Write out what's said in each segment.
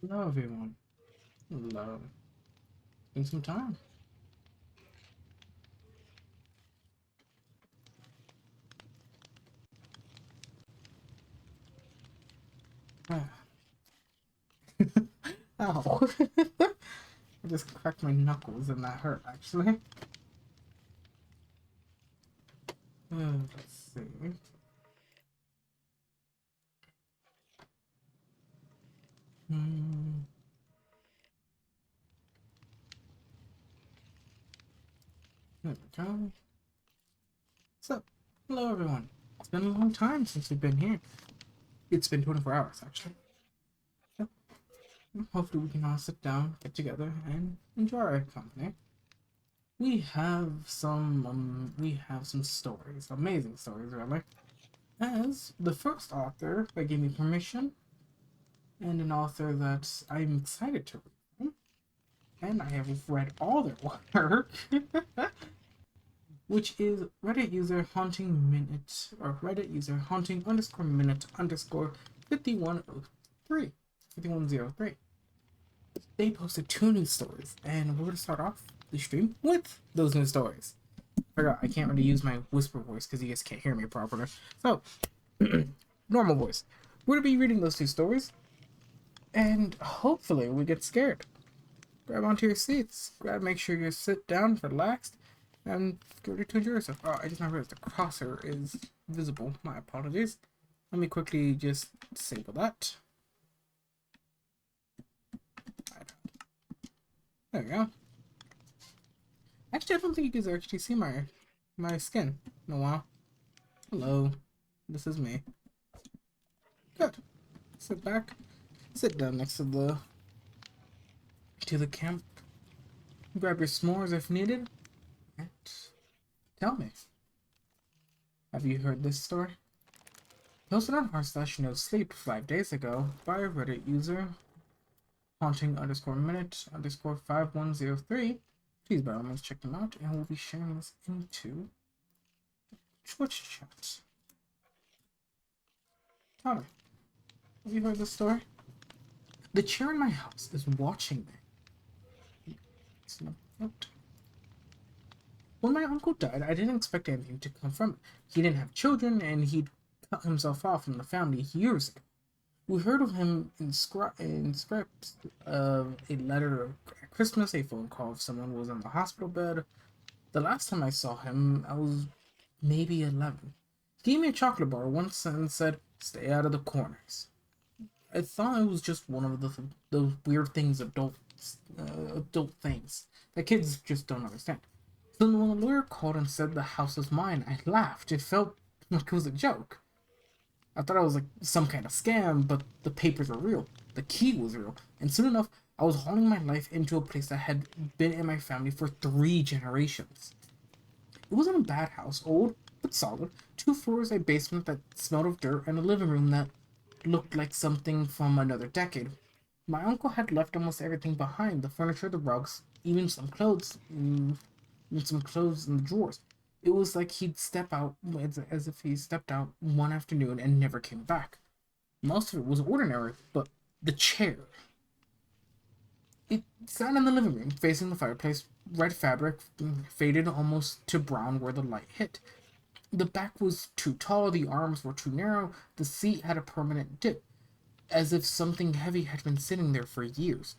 Hello, everyone. Hello. In some time. Ow. I just cracked my knuckles and that hurt, actually. Let's see. Hmm. There we go. So, hello, everyone. It's been a long time since we've been here. It's been 24 hours, actually. So, hopefully we can all sit down, get together, and enjoy our company. We have some stories, amazing stories, really. As the first author that gave me permission, and an author that I'm excited to read, and I have read all their work, which is Reddit user haunting minute, or Reddit user haunting underscore minute underscore 5103. 5103. They posted two news stories, and we're going to start off the stream with those news stories. I forgot I can't really use my whisper voice because you guys can't hear me properly. So, normal voice. We're going to be reading those two stories, and hopefully we get scared. Grab onto your seats. Make sure you sit down, relaxed, and get ready to enjoy yourself. Oh, I just now realized the crosshair is visible. My apologies. Let me quickly just disable that. There we go. Actually, I don't think you guys actually see my skin in a while. Hello, this is me. Good. Sit back. Sit down next to the camp. Grab your s'mores if needed. And tell me, have you heard this story? Posted on r/no-sleep 5 days ago by a Reddit user haunting underscore minute underscore 5103. Please by all means check them out, and we'll be sharing this into Twitch chat. Tell me, have you heard this story? The chair in my house is watching me. It's not out. When my uncle died, I didn't expect anything to come from it. He didn't have children, and he'd cut himself off from the family years ago. We heard of him in scripts of a letter at Christmas, a phone call if someone was in the hospital bed. The last time I saw him, I was maybe 11. He gave me a chocolate bar once and said, "Stay out of the corners." I thought it was just one of those weird things adult things that kids just don't understand. So when the lawyer called and said the house was mine, I laughed. It felt like it was a joke. I thought it was like some kind of scam, but the papers were real. The key was real. And soon enough, I was hauling my life into a place that had been in my family for 3 generations. It wasn't a bad house, old but solid. 2 floors, a basement that smelled of dirt, and a living room that looked like something from another decade. My uncle had left almost everything behind: the furniture, the rugs, even some clothes in the drawers. It was like he'd step out, as if he stepped out one afternoon and never came back. Most of it was ordinary, but the chair. It sat in the living room, facing the fireplace, red fabric, faded almost to brown where the light hit. The back was too tall, the arms were too narrow, the seat had a permanent dip, as if something heavy had been sitting there for years.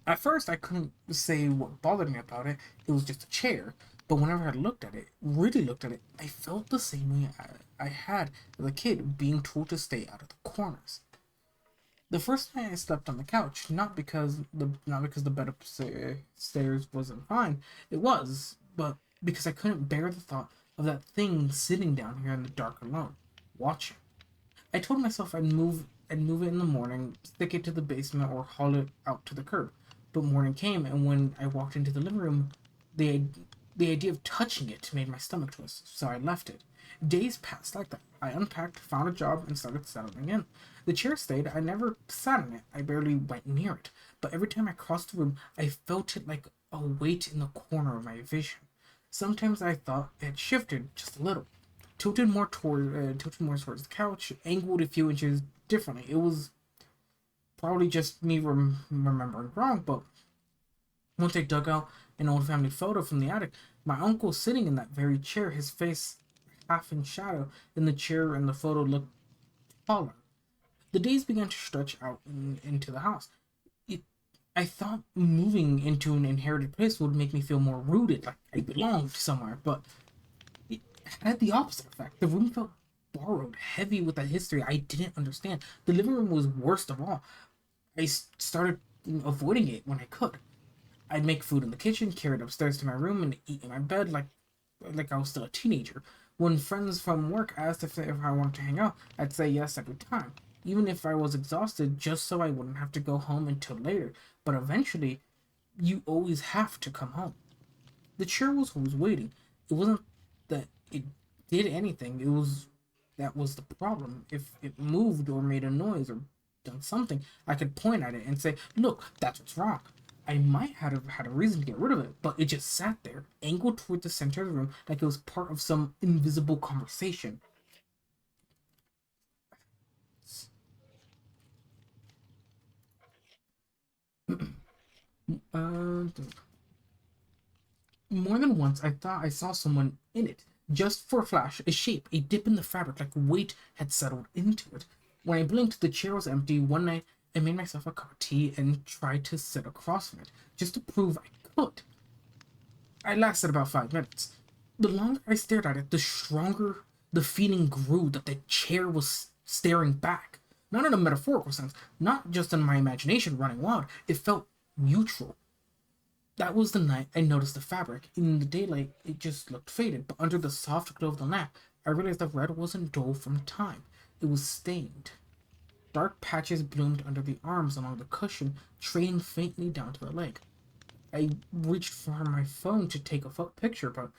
At first, I couldn't say what bothered me about it. It was just a chair. But whenever I looked at it, really looked at it, I felt the same way I had as a kid, being told to stay out of the corners. The first night I slept on the couch, not because the bed upstairs wasn't fine. It was, but because I couldn't bear the thought of that thing sitting down here in the dark alone, watching. I told myself I'd move it in the morning, stick it to the basement, or haul it out to the curb. But morning came, and when I walked into the living room, the the idea of touching it made my stomach twist, so I left it. Days passed like that. I unpacked, found a job, and started settling in. The chair stayed. I never sat in it. I barely went near it. But every time I crossed the room, I felt it like a weight in the corner of my vision. Sometimes I thought it had shifted just a little, tilted more towards the couch, angled a few inches differently. Probably just me remembering wrong, but once I dug out an old family photo from the attic, my uncle sitting in that very chair, his face half in shadow in the chair and the photo looked taller. The days began to stretch out into the house. It, I thought moving into an inherited place would make me feel more rooted, like I belonged somewhere, but it had the opposite effect. The room felt borrowed, heavy with a history I didn't understand. The living room was worst of all. I started avoiding it when I could. I'd make food in the kitchen, carry it upstairs to my room, and eat in my bed like I was still a teenager. When friends from work asked if I wanted to hang out, I'd say yes every time, even if I was exhausted, just so I wouldn't have to go home until later. But eventually, you always have to come home. The chair was always waiting. It wasn't that it did anything. It was that was the problem. If it moved or made a noise or done something, I could point at it and say, "Look, that's what's wrong." I might have had a reason to get rid of it, but it just sat there, angled toward the center of the room, like it was part of some invisible conversation. Uh, More than once, I thought I saw someone in it. Just for a flash, a shape, a dip in the fabric, like weight had settled into it. When I blinked, the chair was empty. One night, I made myself a cup of tea and tried to sit across from it, just to prove I could. I lasted about 5 minutes. The longer I stared at it, the stronger the feeling grew that the chair was staring back. Not in a metaphorical sense, not just in my imagination running wild. It felt neutral. That was the night I noticed the fabric. In the daylight, it just looked faded, but under the soft glow of the lamp, I realized the red wasn't dull from time. It was stained. Dark patches bloomed under the arms along the cushion, trailing faintly down to the leg. I reached for my phone to take a picture, but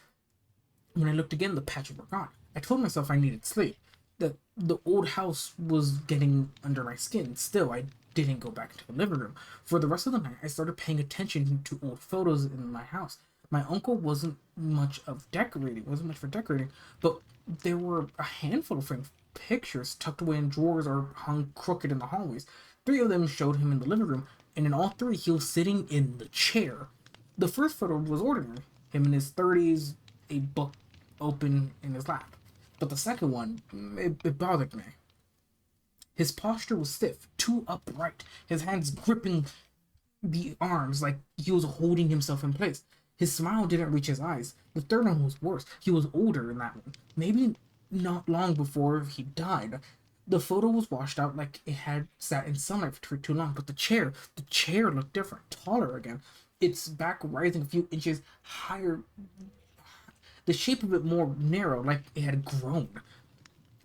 when I looked again, the patches were gone. I told myself I needed sleep. That the old house was getting under my skin. Still, I didn't go back into the living room. For the rest of the night, I started paying attention to old photos in my house. My uncle wasn't much for decorating, but there were a handful of framed pictures tucked away in drawers or hung crooked in the hallways. Three of them showed him in the living room, and in all three, he was sitting in the chair. The first photo was ordinary, him in his 30s, a book open in his lap. But the second one, it bothered me. His posture was stiff, too upright, his hands gripping the arms like he was holding himself in place. His smile didn't reach his eyes. The third one was worse. He was older in that one. Maybe not long before he died. The photo was washed out like it had sat in sunlight for too long, but the chair looked different, taller again. Its back rising a few inches higher, the shape of it more narrow, like it had grown.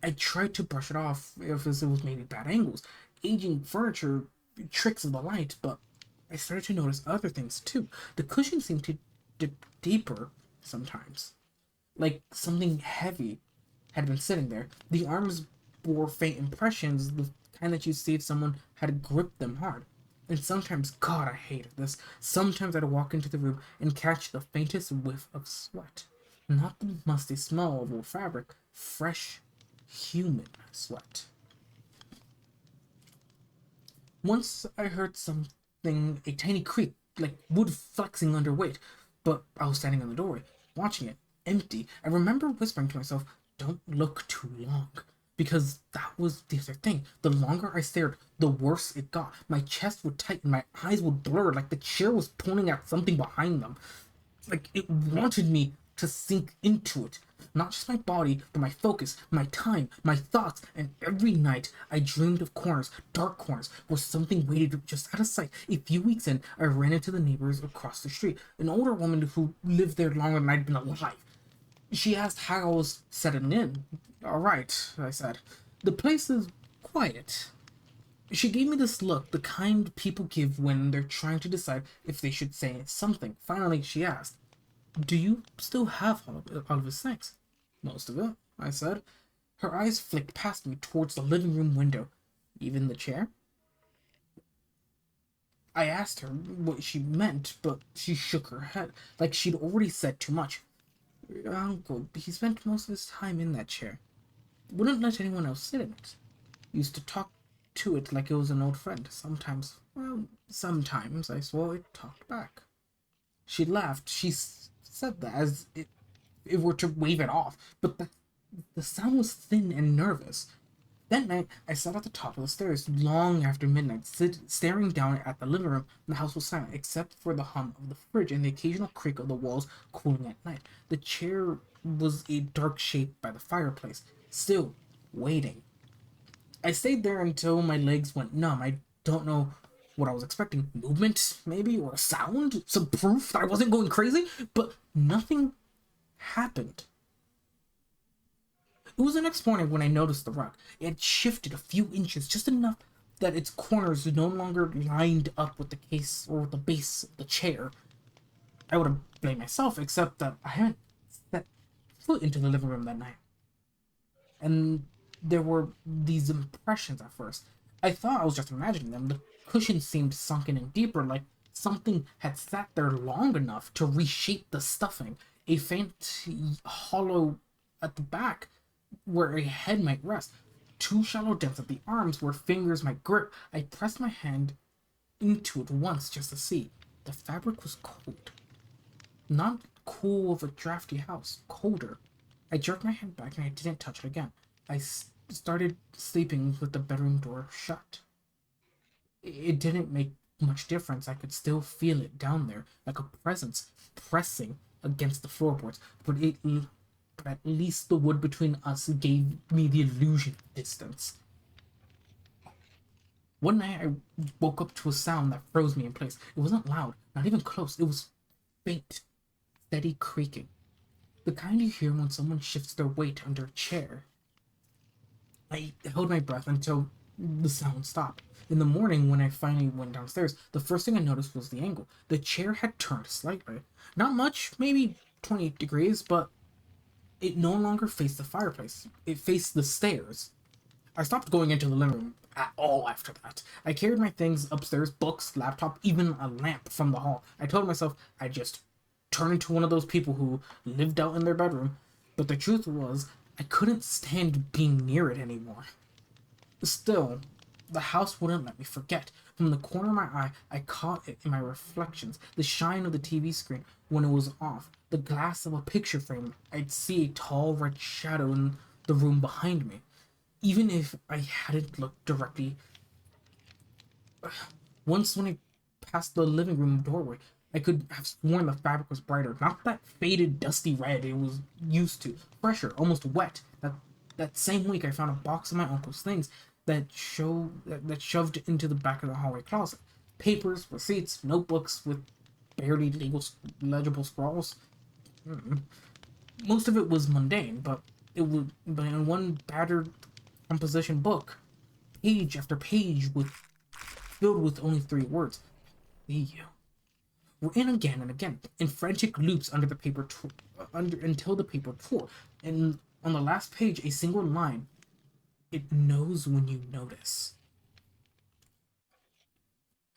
I tried to brush it off if it was maybe bad angles, aging furniture, tricks of the light, but I started to notice other things too. The cushion seemed to dip deeper sometimes, like something heavy had been sitting there. The arms bore faint impressions, the kind that you see if someone had gripped them hard. And sometimes, God, I hated this. Sometimes I'd walk into the room and catch the faintest whiff of sweat. Not the musty smell of old fabric, fresh, human sweat. Once I heard something, a tiny creak, like wood flexing under weight, but I was standing in the doorway, watching it, empty. I remember whispering to myself, don't look too long. Because that was the other thing. The longer I stared, the worse it got. My chest would tighten, my eyes would blur, like the chair was pointing at something behind them. Like it wanted me to sink into it. Not just my body, but my focus, my time, my thoughts, and every night I dreamed of corners, dark corners, where something waited just out of sight. A few weeks in, I ran into the neighbors across the street, an older woman who lived there longer than I'd been alive. She asked how I was settling in. All right, I said. The place is quiet. She gave me this look, the kind people give when they're trying to decide if they should say something. Finally, she asked, do you still have all of his snacks? Most of it, I said. Her eyes flicked past me towards the living room window. Even the chair? I asked her what she meant, but she shook her head, like she'd already said too much. Uncle, he spent most of his time in that chair. Wouldn't let anyone else sit in it. Used to talk to it like it was an old friend. Sometimes I swore it talked back. She laughed. Said that as if were to wave it off, but the sound was thin and nervous. That night, I sat at the top of the stairs long after midnight, staring down at the living room. The house was silent, except for the hum of the fridge and the occasional creak of the walls cooling at night. The chair was a dark shape by the fireplace, still waiting. I stayed there until my legs went numb. I don't know what I was expecting. Movement, maybe, or a sound? Some proof that I wasn't going crazy? But nothing happened. It was the next morning when I noticed the rug. It had shifted a few inches, just enough that its corners no longer lined up with the case or with the base of the chair. I would have blamed myself, except that I hadn't set foot into the living room that night. And there were these impressions at first. I thought I was just imagining them. The cushion seemed sunken in deeper, like something had sat there long enough to reshape the stuffing. A faint hollow at the back where a head might rest. Two shallow dents at the arms where fingers might grip. I pressed my hand into it once just to see. The fabric was cold. Not cool of a drafty house, colder. I jerked my hand back and I didn't touch it again. I started sleeping with the bedroom door shut. It didn't make much difference. I could still feel it down there, like a presence pressing against the floorboards, but at least the wood between us gave me the illusion of distance. One night I woke up to a sound that froze me in place. It wasn't loud, not even close. It was faint, steady creaking. The kind you hear when someone shifts their weight under a chair. I held my breath until the sound stopped. In the morning, when I finally went downstairs, the first thing I noticed was the angle. The chair had turned slightly. Not much, maybe 20 degrees, but it no longer faced the fireplace. It faced the stairs. I stopped going into the living room at all after that. I carried my things upstairs, books, laptop, even a lamp from the hall. I told myself I'd just turn into one of those people who lived out in their bedroom. But the truth was, I couldn't stand being near it anymore. Still, the house wouldn't let me forget. From the corner of my eye, I caught it in my reflections, the shine of the TV screen when it was off, the glass of a picture frame. I'd see a tall red shadow in the room behind me. Even if I hadn't looked directly. Once when I passed the living room doorway, I could have sworn the fabric was brighter. Not that faded, dusty red it was used to. Fresher, almost wet. That same week I found a box of my uncle's things that shoved into the back of the hallway closet. Papers, receipts, notebooks with barely legible scrawls. Most of it was mundane, but in one battered composition book, page after page filled with only 3 words. See you. We're in again and again, in frantic loops under the paper until the paper tore. And on the last page, a single line. It knows when you notice.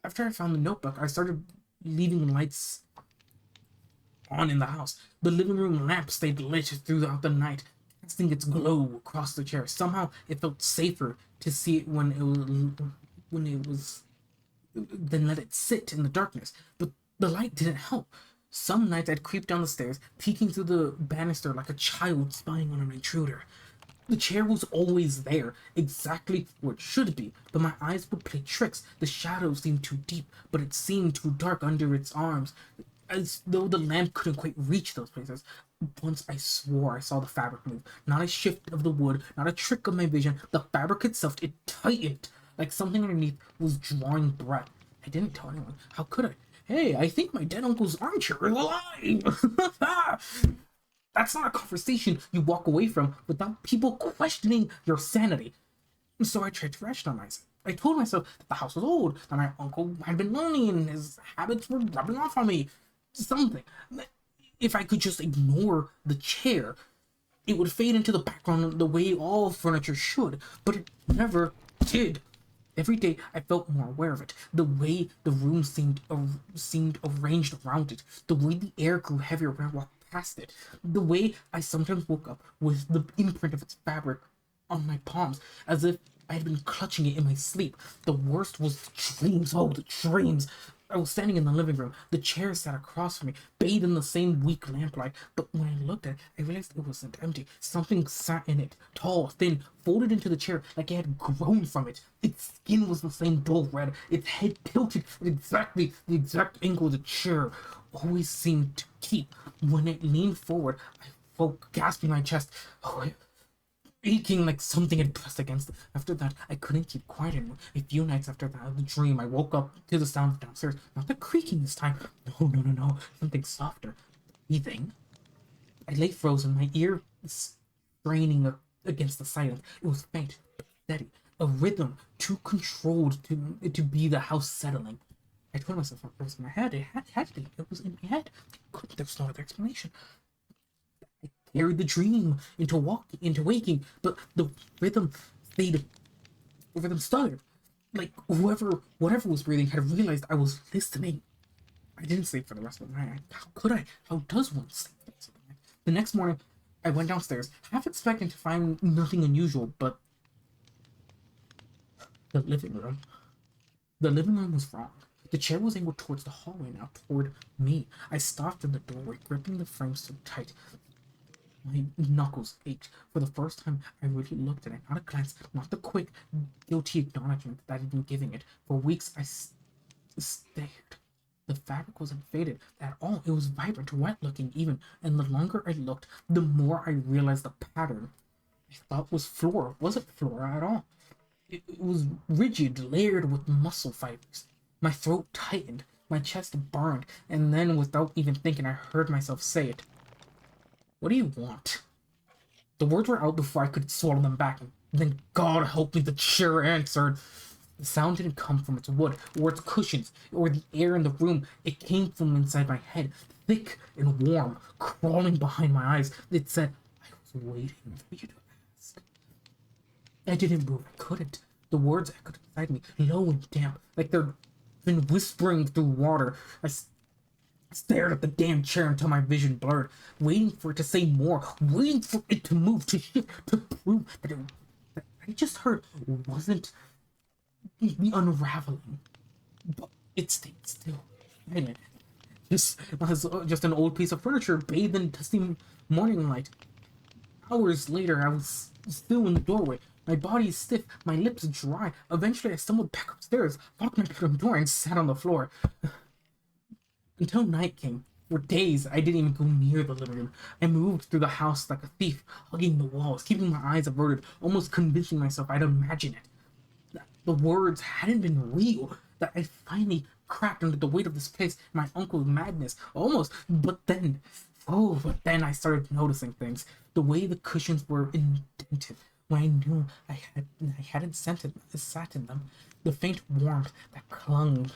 After I found the notebook, I started leaving lights on in the house. The living room lamp stayed lit throughout the night, casting its glow across the chair. Somehow, it felt safer to see it when it was than let it sit in the darkness. But the light didn't help. Some nights I'd creep down the stairs, peeking through the banister like a child spying on an intruder. The chair was always there, exactly where it should be, but my eyes would play tricks. The shadow seemed too deep, but it seemed too dark under its arms, as though the lamp couldn't quite reach those places. Once I swore I saw the fabric move. Not a shift of the wood, not a trick of my vision. The fabric itself, it tightened, like something underneath was drawing breath. I didn't tell anyone. How could I? Hey, I think my dead uncle's armchair is alive! That's not a conversation you walk away from without people questioning your sanity. So I tried to rationalize it. I told myself that the house was old, that my uncle had been lonely and his habits were rubbing off on me. Something. If I could just ignore the chair, it would fade into the background the way all furniture should, but it never did. Every day I felt more aware of it. The way the room seemed arranged around it. The way the air grew heavier when I walked past it. The way I sometimes woke up with the imprint of its fabric on my palms, as if I had been clutching it in my sleep. The worst was the dreams. Oh, the dreams. I was standing in the living room. The chair sat across from me, bathed in the same weak lamplight. But when I looked at it, I realized it wasn't empty. Something sat in it, tall, thin, folded into the chair like it had grown from it. Its skin was the same dull red. Its head tilted at exactly the exact angle the chair always seemed to keep. When it leaned forward, I felt gasping my chest. Oh, aching like something had pressed against it. After that, I couldn't keep quiet anymore. A few nights after that, the dream, I woke up to the sound of downstairs. Not the creaking this time. No, no, no, no. Something softer. Breathing. I lay frozen, my ear straining against the silence. It was faint, but steady. A rhythm too controlled to be the house settling. I told myself it was in my head. It had to be. It was in my head. There was no other explanation. Carried the dream into waking, but the rhythm faded. The rhythm stuttered. Like whatever was breathing had realized I was listening. I didn't sleep for the rest of the night. How could I? How does one sleep for the rest of the night? The next morning, I went downstairs, half expecting to find nothing unusual, but the living room. The living room was wrong. The chair was angled towards the hallway now, toward me. I stopped in the doorway, gripping the frame so tight. My knuckles ached. For the first time, I really looked at it. Not a glance, not the quick, guilty acknowledgement that I had been giving it. For weeks, I stared. The fabric wasn't faded at all. It was vibrant, wet-looking even. And the longer I looked, the more I realized the pattern I thought was floor wasn't floor at all. It was rigid, layered with muscle fibers. My throat tightened. My chest burned. And then, without even thinking, I heard myself say it. What do you want? The words were out before I could swallow them back, and then God help me, the chair answered. The sound didn't come from its wood, or its cushions, or the air in the room. It came from inside my head, thick and warm, crawling behind my eyes. It said, I was waiting for you to ask. I didn't move. I couldn't. The words echoed inside me, low and damp, like they'd been whispering through water. I stared at the damn chair until my vision blurred, waiting for it to say more, waiting for it to move, to shift, to prove that I just heard wasn't the unraveling. But it stayed still. Wait a minute. Just an old piece of furniture bathed in dusty morning light. Hours later, I was still in the doorway. My body stiff, my lips dry. Eventually, I stumbled back upstairs, locked my bedroom door, and sat on the floor. Until night came. For days, I didn't even go near the living room. I moved through the house like a thief, hugging the walls, keeping my eyes averted, almost convincing myself I'd imagine it. That the words hadn't been real, that I finally cracked under the weight of this place, my uncle's madness, almost. But then I started noticing things. The way the cushions were indented, when I knew I hadn't sat in them. The faint warmth that clung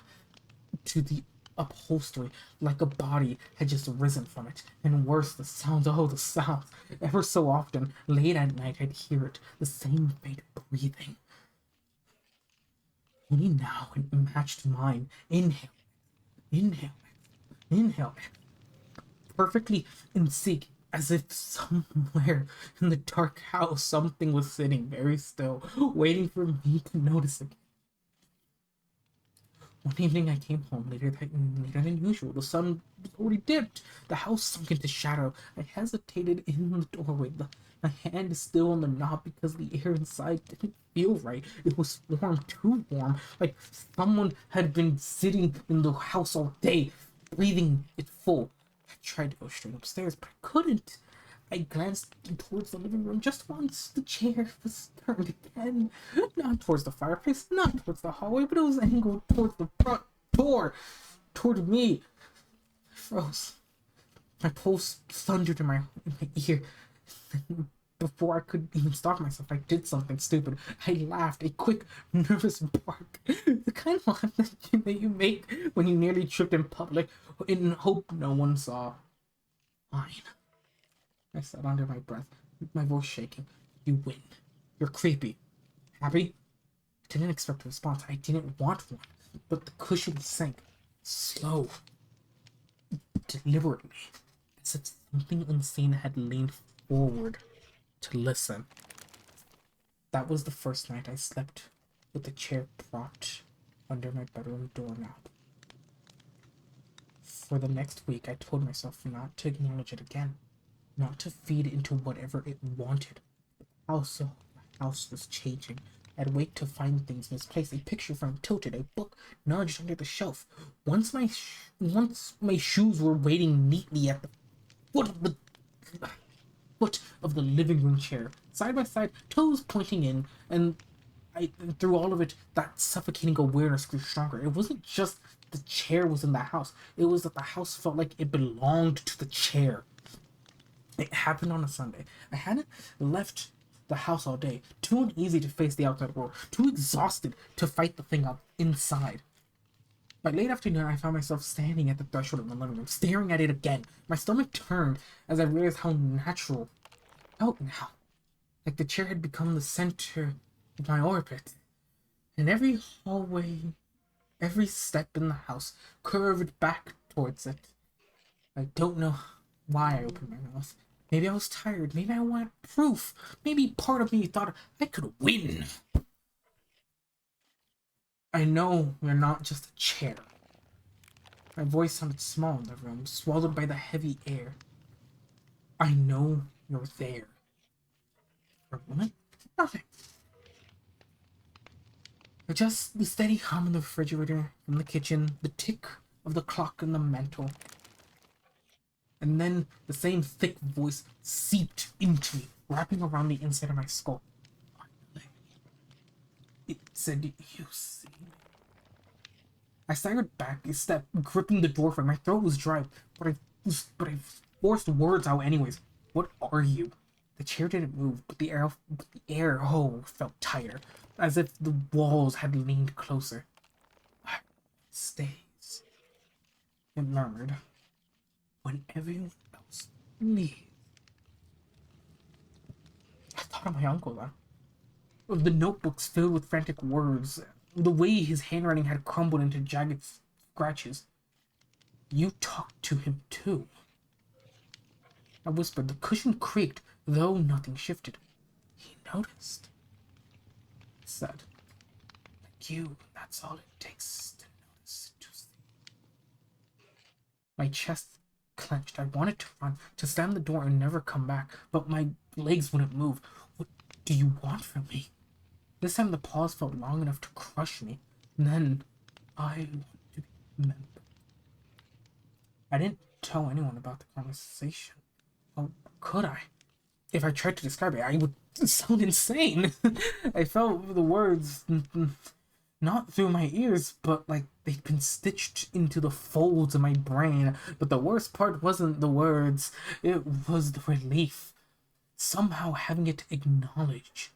to the upholstery like a body had just risen from it. And worse, the sounds. Oh, the sounds. Ever so often, late at night, I'd hear it, the same faint breathing. Only now it matched mine. Inhale, inhale, inhale. Perfectly in sync, as if somewhere in the dark house something was sitting very still, waiting for me to notice it. One evening I came home later than usual. The sun was already dipped. The house sunk into shadow. I hesitated in the doorway. My hand is still on the knob because the air inside didn't feel right. It was warm, too warm, like someone had been sitting in the house all day, breathing it full. I tried to go straight upstairs, but I couldn't. I glanced towards the living room just once. The chair was turned again. Not towards the fireplace, not towards the hallway, but it was angled towards the front door. Toward me. I froze. My pulse thundered in my ear. Before I could even stop myself, I did something stupid. I laughed, a quick, nervous bark. The kind of laugh that you make when you nearly tripped in public in hope no one saw. Fine. I said under my breath, my voice shaking. You win. You're creepy. Happy? I didn't expect a response. I didn't want one. But the cushion sank. Slow. Deliberately. As if something unseen had leaned forward to listen. That was the first night I slept with the chair propped under my bedroom doorknob. For the next week, I told myself not to acknowledge it again, not to feed into whatever it wanted. Also, the house was changing. I'd wait to find things misplaced. A picture frame tilted, a book nudged under the shelf. Once my shoes were waiting neatly at the foot of the foot of the living room chair, side by side, toes pointing in, and through all of it, that suffocating awareness grew stronger. It wasn't just the chair was in the house; it was that the house felt like it belonged to the chair. It happened on a Sunday. I hadn't left the house all day, too uneasy to face the outside world, too exhausted to fight the thing up inside. By late afternoon, I found myself standing at the threshold of the living room, staring at it again. My stomach turned as I realized how natural it felt now, like the chair had become the center of my orbit. And every hallway, every step in the house curved back towards it. I don't know why I opened my mouth. Maybe I was tired. Maybe I wanted proof. Maybe part of me thought I could win. I know you're not just a chair. My voice sounded small in the room, swallowed by the heavy air. I know you're there. For a moment, nothing. Just the steady hum in the refrigerator, from the kitchen, the tick of the clock in the mantel. And then the same thick voice seeped into me, wrapping around the inside of my skull. It said, "You see." I staggered back a step, gripping the door frame. My throat was dry, but I forced words out anyways. What are you? The chair didn't move, but the air, felt tighter, as if the walls had leaned closer. What stays? It murmured. When everyone else leaves. I thought of my uncle, though. Of the notebooks filled with frantic words, the way his handwriting had crumbled into jagged scratches. You talked to him, too. I whispered. The cushion creaked, though nothing shifted. He noticed. I said, like you, that's all it takes to notice, to see. My chest clenched. I wanted to run, to slam the door and never come back, but my legs wouldn't move. What do you want from me? This time the pause felt long enough to crush me. And then, I want to be remembered. I didn't tell anyone about the conversation. How could I? If I tried to describe it, I would sound insane. I felt the words not through my ears, but like they'd been stitched into the folds of my brain. But the worst part wasn't the words, it was the relief. Somehow having it acknowledge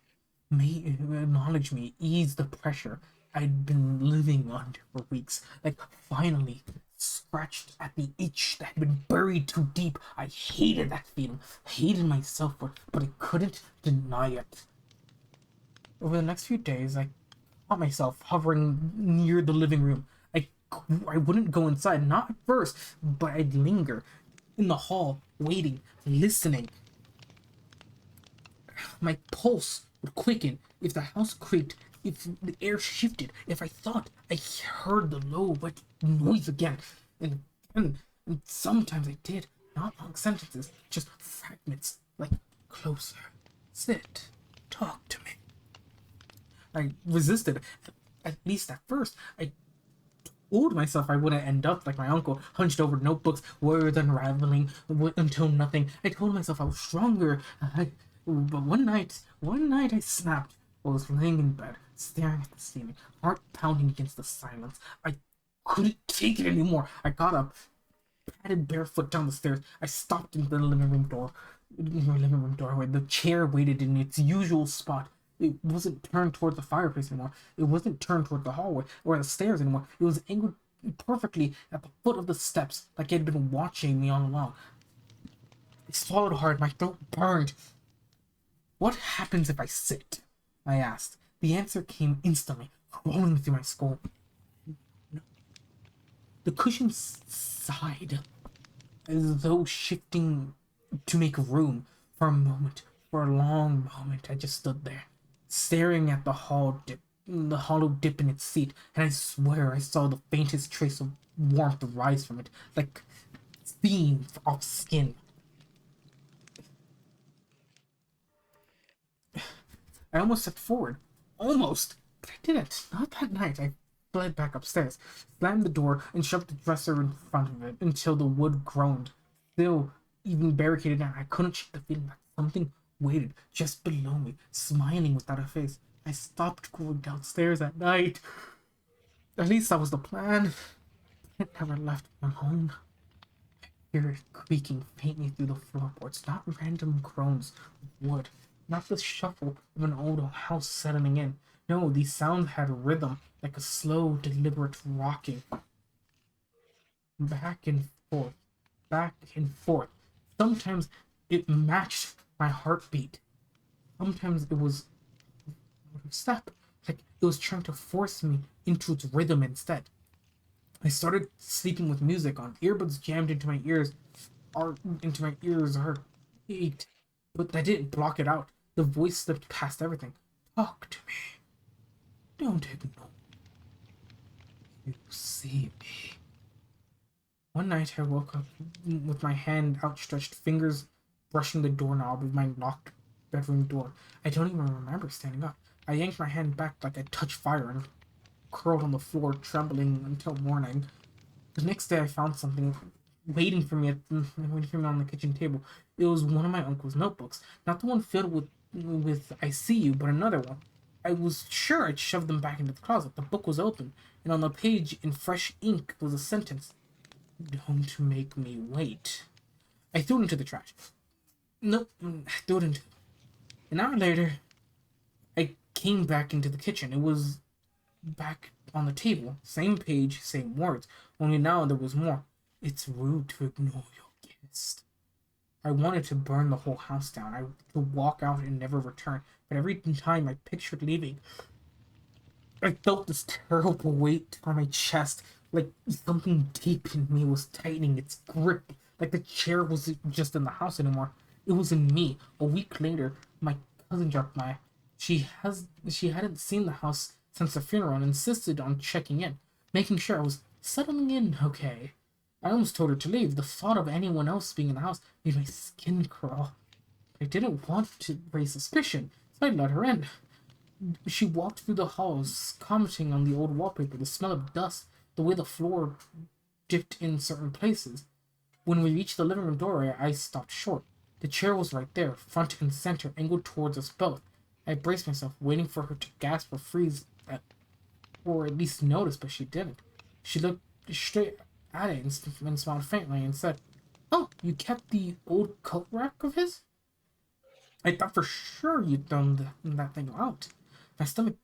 me, ease the pressure I'd been living under for weeks. Like, finally, scratched at the itch that had been buried too deep. I hated that feeling, hated myself for it, but I couldn't deny it. Over the next few days, I caught myself hovering near the living room. I wouldn't go inside, not at first, but I'd linger in the hall, waiting, listening. My pulse would quicken if the house creaked, if the air shifted, if I thought I heard the low, wet noise again. And sometimes I did. Not long sentences, just fragments, like closer, sit, talk to me. I resisted, at least at first. I told myself I wouldn't end up like my uncle, hunched over notebooks, words unraveling until nothing. I told myself I was stronger. But one night I snapped. I was laying in bed, staring at the ceiling, heart pounding against the silence. I couldn't take it anymore. I got up, padded barefoot down the stairs. I stopped in the living room doorway. The chair waited in its usual spot. It wasn't turned toward the fireplace anymore. It wasn't turned toward the hallway or the stairs anymore. It was angled perfectly at the foot of the steps, like it had been watching me all along. I swallowed hard. My throat burned. What happens if I sit? I asked. The answer came instantly, crawling through my skull. No. The cushion sighed, as though shifting to make room. For a moment, for a long moment, I just stood there, staring at the hollow dip in its seat, and I swear I saw the faintest trace of warmth rise from it, like steam off skin. I almost stepped forward. Almost! But I didn't. Not that night. I fled back upstairs, slammed the door, and shoved the dresser in front of it until the wood groaned. Still, even barricaded in, I couldn't shake the feeling that something waited just below me, smiling without a face. I stopped going downstairs at night. At least that was the plan. It never left me alone. Hear it creaking faintly through the floorboards, not random groans of wood, not the shuffle of an old house settling in. No, these sounds had rhythm, like a slow, deliberate rocking. Back and forth, back and forth. Sometimes it matched my heartbeat. Sometimes it was out of step, like it was trying to force me into its rhythm instead. I started sleeping with music on, earbuds jammed into my ears, or ached, but I didn't block it out. The voice slipped past everything. Talk to me. Don't ignore. You see me. One night I woke up with my hand outstretched, fingers brushing the doorknob of my locked bedroom door. I don't even remember standing up. I yanked my hand back like I touched fire and curled on the floor, trembling until morning. The next day I found something waiting for me on the kitchen table. It was one of my uncle's notebooks, not the one filled with "I see you," but another one. I was sure I'd shoved them back into the closet. The book was open, and on the page in fresh ink was a sentence: "Don't make me wait." I threw it into the trash. Nope, I threw it into. An hour later, I came back into the kitchen. It was back on the table. Same page, same words. Only now there was more. It's rude to ignore your guest. I wanted to burn the whole house down. I to walk out and never return. But every time I pictured leaving, I felt this terrible weight on my chest, like something deep in me was tightening its grip, like the chair wasn't just in the house anymore. It was in me. A week later, my cousin dropped by. She hadn't seen the house since the funeral and insisted on checking in, making sure I was settling in okay. I almost told her to leave. The thought of anyone else being in the house made my skin crawl. I didn't want to raise suspicion, so I let her in. She walked through the halls, commenting on the old wallpaper, the smell of dust, the way the floor dipped in certain places. When we reached the living room doorway, I stopped short. The chair was right there, front and center, angled towards us both. I braced myself, waiting for her to gasp or freeze, or at least notice, but she didn't. She looked straight at it and smiled faintly and said, "Oh, you kept the old coat rack of his? I thought for sure you'd thrown that thing out." My stomach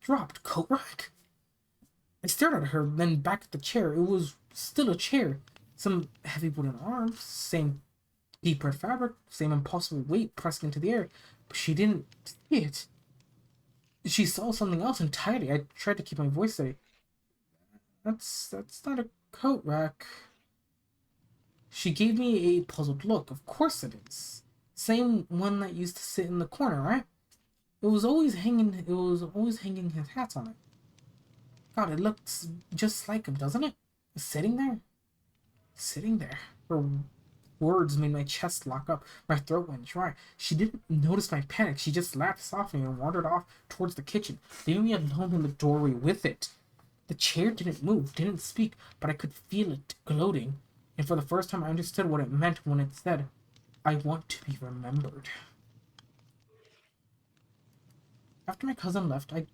dropped. Coat rack? I stared at her, then back at the chair. It was still a chair. Some heavy wooden arms, same deep red fabric, same impossible weight pressed into the air. But she didn't see it. She saw something else entirely. I tried to keep my voice steady. That's not a coat rack. She gave me a puzzled look. Of course it is. Same one that used to sit in the corner, right? It was always hanging his hats on it. God, it looks just like him, doesn't it? Sitting there? Sitting there. Her words made my chest lock up. My throat went dry. She didn't notice my panic. She just laughed softly and wandered off towards the kitchen, leaving me alone in the doorway with it. The chair didn't move, didn't speak, but I could feel it gloating. And for the first time, I understood what it meant when it said, "I want to be remembered." After my cousin left, I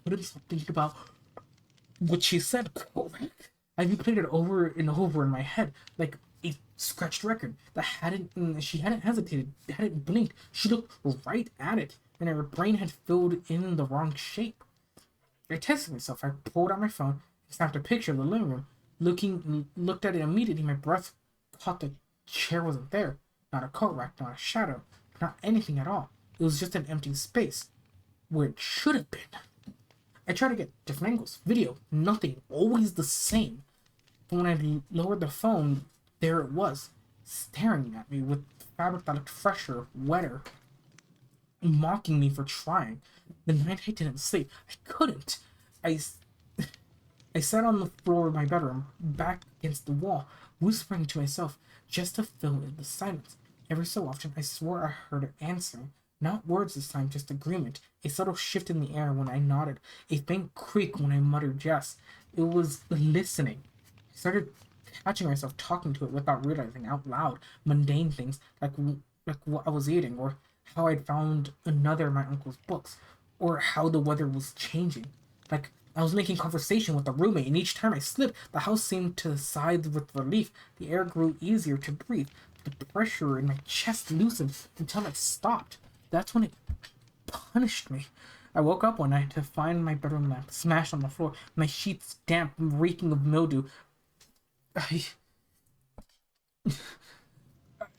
couldn't stop thinking about what she said. Correct? I replayed it over and over in my head, like a scratched record. She hadn't hesitated, hadn't blinked. She looked right at it, and her brain had filled in the wrong shape. I tested myself. I pulled out my phone and snapped a picture of the living room. Looked at it immediately. My breath caught. The chair wasn't there. Not a coat rack, not a shadow, not anything at all. It was just an empty space where it should have been. I tried to get different angles, video, nothing, always the same. But when I lowered the phone, there it was, staring at me with fabric that looked fresher, wetter. mocking me for trying. The night I didn't sleep, I couldn't. I, I sat on the floor of my bedroom, back against the wall, whispering to myself just to fill in the silence. Every so often, I swore I heard her answering. Not words this time, just agreement. A subtle shift in the air when I nodded, a faint creak when I muttered yes. It was listening. I started catching myself talking to it without realizing out loud mundane things like what I was eating, or how I'd found another of my uncle's books, or how the weather was changing. Like I was making conversation with a roommate, and each time I slipped, the house seemed to sigh with relief. The air grew easier to breathe. The pressure in my chest loosened until it stopped. That's when it punished me. I woke up one night to find my bedroom lamp smashed on the floor, my sheets damp, reeking of mildew. I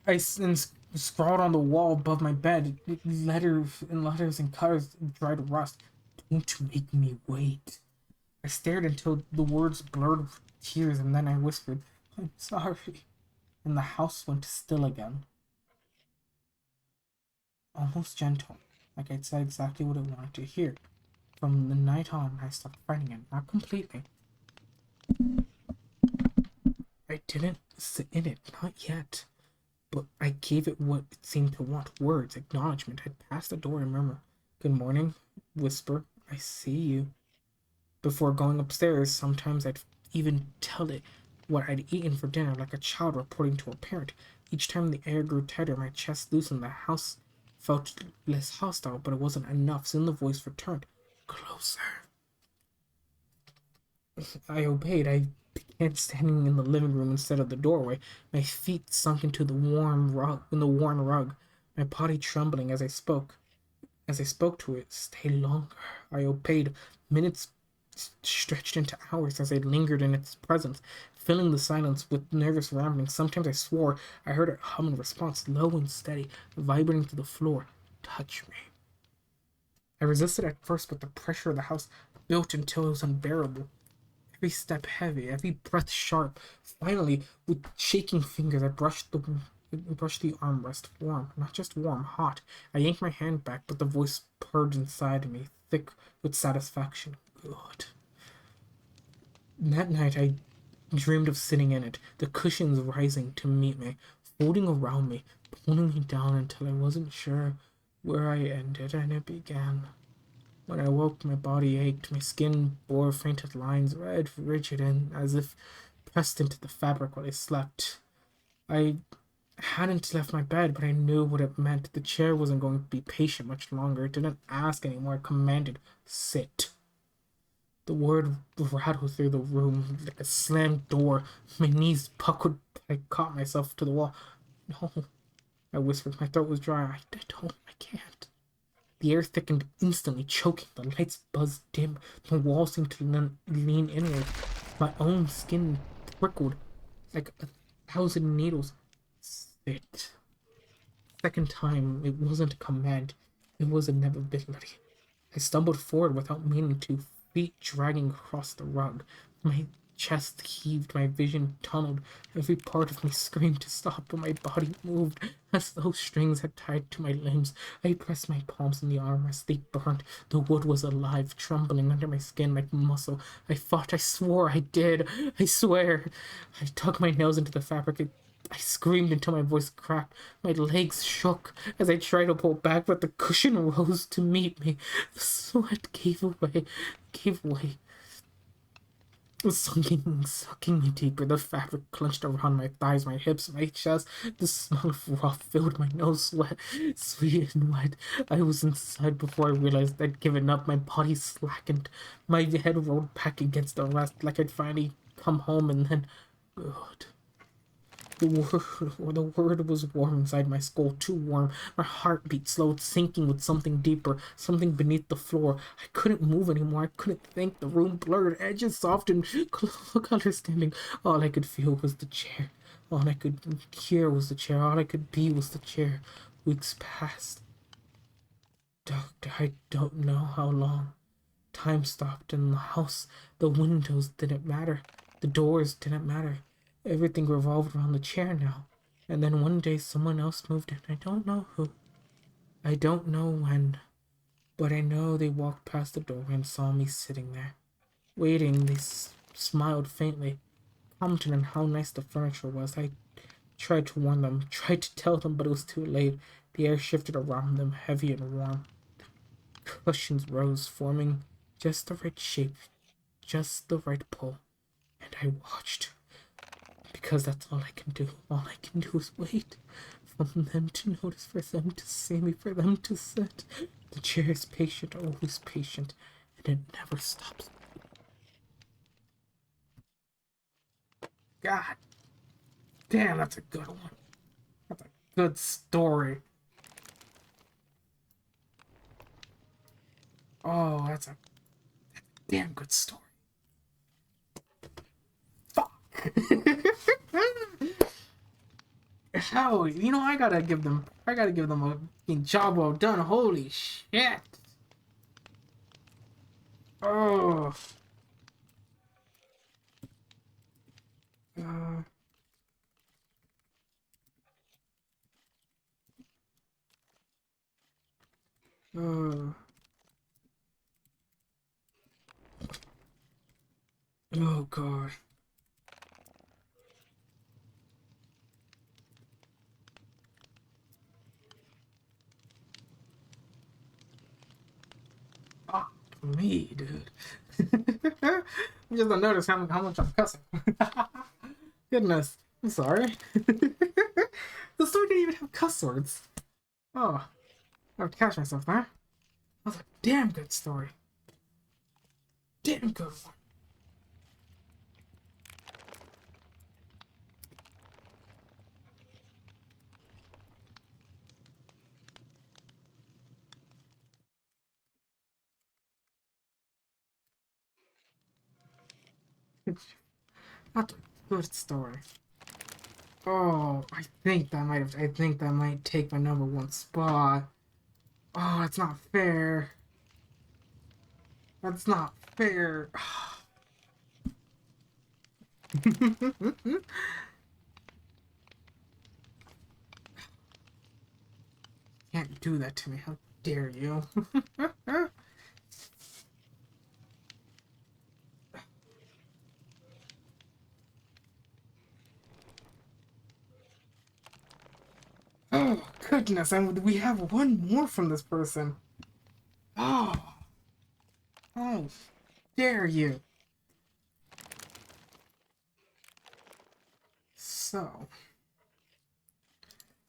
I scrawled on the wall above my bed, letters and colors of dried rust. Don't make me wait. I stared until the words blurred with tears, and then I whispered, I'm sorry. And the house went still again, almost gentle, like I'd said exactly what it wanted to hear. From the night on, I stopped fighting it, not completely. I didn't sit in it, not yet. But I gave it what it seemed to want, words, acknowledgement. I'd pass the door and murmur, Good morning, whisper, I see you. Before going upstairs, sometimes I'd even tell it what I'd eaten for dinner, like a child reporting to a parent. Each time the air grew tighter, my chest loosened, the house felt less hostile, but it wasn't enough. Soon the voice returned, Closer. I obeyed. I began standing in the living room instead of the doorway, my feet sunk into the worn rug, my body trembling as I spoke. As I spoke to it, stay longer. I obeyed. Minutes stretched into hours as I lingered in its presence, filling the silence with nervous ramblings. Sometimes I swore I heard it hum in response, low and steady, vibrating to the floor. Touch me. I resisted at first, but the pressure of the house built until it was unbearable. Every step heavy, every breath sharp. Finally, with shaking fingers, I brushed the armrest, warm, not just warm, hot. I yanked my hand back, but the voice purred inside me, thick with satisfaction. Good. That night, I dreamed of sitting in it, the cushions rising to meet me, folding around me, pulling me down until I wasn't sure where I ended and it began. When I woke, my body ached, my skin bore fainted lines, red, rigid, and as if pressed into the fabric while I slept. I hadn't left my bed, but I knew what it meant. The chair wasn't going to be patient much longer. It didn't ask anymore. It commanded, sit. The word rattled through the room like a slammed door. My knees buckled. I caught myself to the wall. No, I whispered. My throat was dry. I don't. I can't. The air thickened instantly, choking. The lights buzzed dim. The wall seemed to lean inward. My own skin prickled like 1,000 needles. Sit. Second time, it wasn't a command. It was inevitability. I stumbled forward without meaning to, feet dragging across the rug. My chest heaved, my vision tunneled. Every part of me screamed to stop, but my body moved as though strings had tied to my limbs. I pressed my palms in the armrest. They burned. The wood was alive, trembling under my skin like muscle. I fought. I swore. I did. I swear. I dug my nails into the fabric. I screamed until my voice cracked. My legs shook as I tried to pull back, but the cushion rose to meet me. The sweat gave way, sucking me deeper. The fabric clenched around my thighs, my hips, my chest. The smell of raw filled my nose, sweat, sweet and wet. I was inside before I realized I'd given up. My body slackened. My head rolled back against the rest like I'd finally come home, and then, good. The word was warm inside my skull, too warm. My heart beat slow, sinking with something deeper, something beneath the floor. I couldn't move anymore. I couldn't think. The room blurred, edges softened, understanding. All I could feel was the chair. All I could hear was the chair. All I could be was the chair. Weeks passed. Doctor, I don't know how long. Time stopped in the house. The windows didn't matter. The doors didn't matter. Everything revolved around the chair now. And then one day someone else moved in. I don't know who. I don't know when, but I know they walked past the door and saw me sitting there, waiting. They smiled faintly, commented on how nice the furniture was. I tried to warn them, tried to tell them, but it was too late. The air shifted around them, heavy and warm. Cushions rose, forming just the right shape, just the right pull. And I watched, because that's all I can do. All I can do is wait for them to notice, for them to see me, for them to sit. The chair is patient, always patient, and it never stops. God damn, that's a good one. That's a good story. Oh, that's a damn good story. Fuck. How, I gotta give them a fucking job well done. Holy shit. Oh. Uh, uh, oh god. Fuck me, dude. I just don't notice how much I'm cussing. Goodness. I'm sorry. The story didn't even have cuss words. Oh, I have to catch myself there. That was a damn good story. Damn good one. That's a good story. Oh, I think that might take my number one spot. Oh, it's not fair. That's not fair. Can't do that to me. How dare you? Oh, goodness. And we have one more from this person. Oh, oh, dare you. So,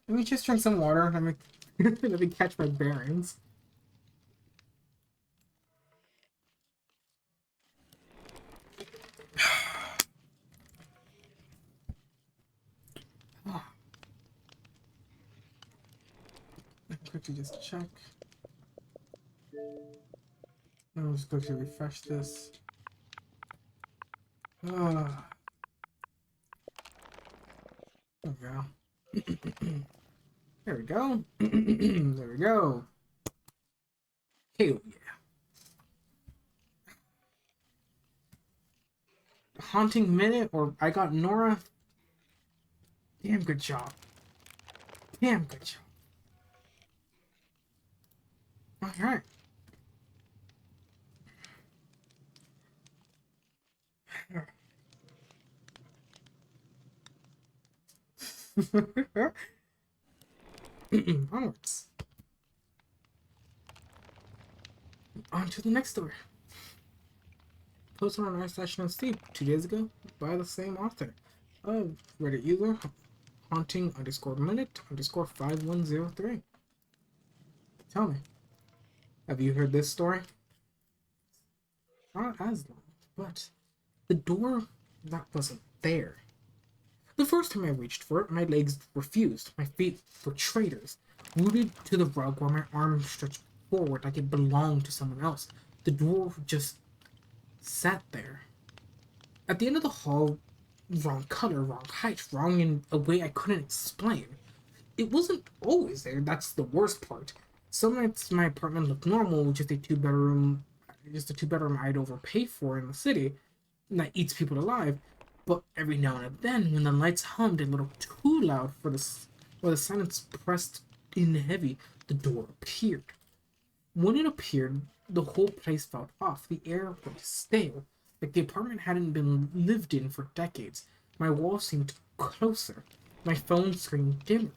let me just drink some water. Let me catch my bearings. Oh, let me quickly just check. I'll just quickly refresh this. Oh, there we go. There we go. There we go. Hell yeah. Haunting Minute or I Got Nora. Damn good job. Damn good job. Alright. Onwards. On to the next story. Posted on r/Steep 2 days ago by the same author of Reddit user haunting underscore minute underscore 5103. Tell me, have you heard this story? Not as long, but the door that wasn't there. The first time I reached for it, my legs refused. My feet were traitors, rooted to the rug while my arms stretched forward like it belonged to someone else. The door just sat there. At the end of the hall, wrong color, wrong height, wrong in a way I couldn't explain. It wasn't always there, that's the worst part. Some nights my apartment looked normal, just a two bedroom I'd overpay for in the city, and that eats people alive. But every now and then, when the lights hummed a little too loud or the silence pressed in heavy, the door appeared. When it appeared, the whole place felt off. The air was stale, like the apartment hadn't been lived in for decades. My walls seemed closer. My phone screen dimmed.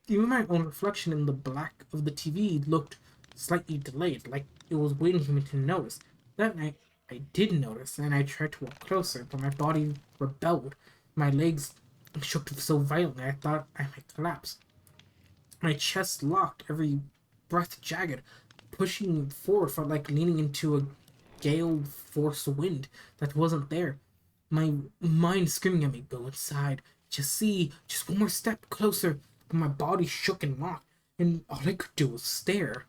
Even my own reflection in the black of the TV looked slightly delayed, like it was waiting for me to notice. That night, I did notice, and I tried to walk closer, but my body rebelled. My legs shook so violently I thought I might collapse. My chest locked, every breath jagged. Pushing forward felt like leaning into a gale force wind that wasn't there. My mind screaming at me, go inside. Just see, just one more step closer. But my body shook and locked, and all I could do was stare.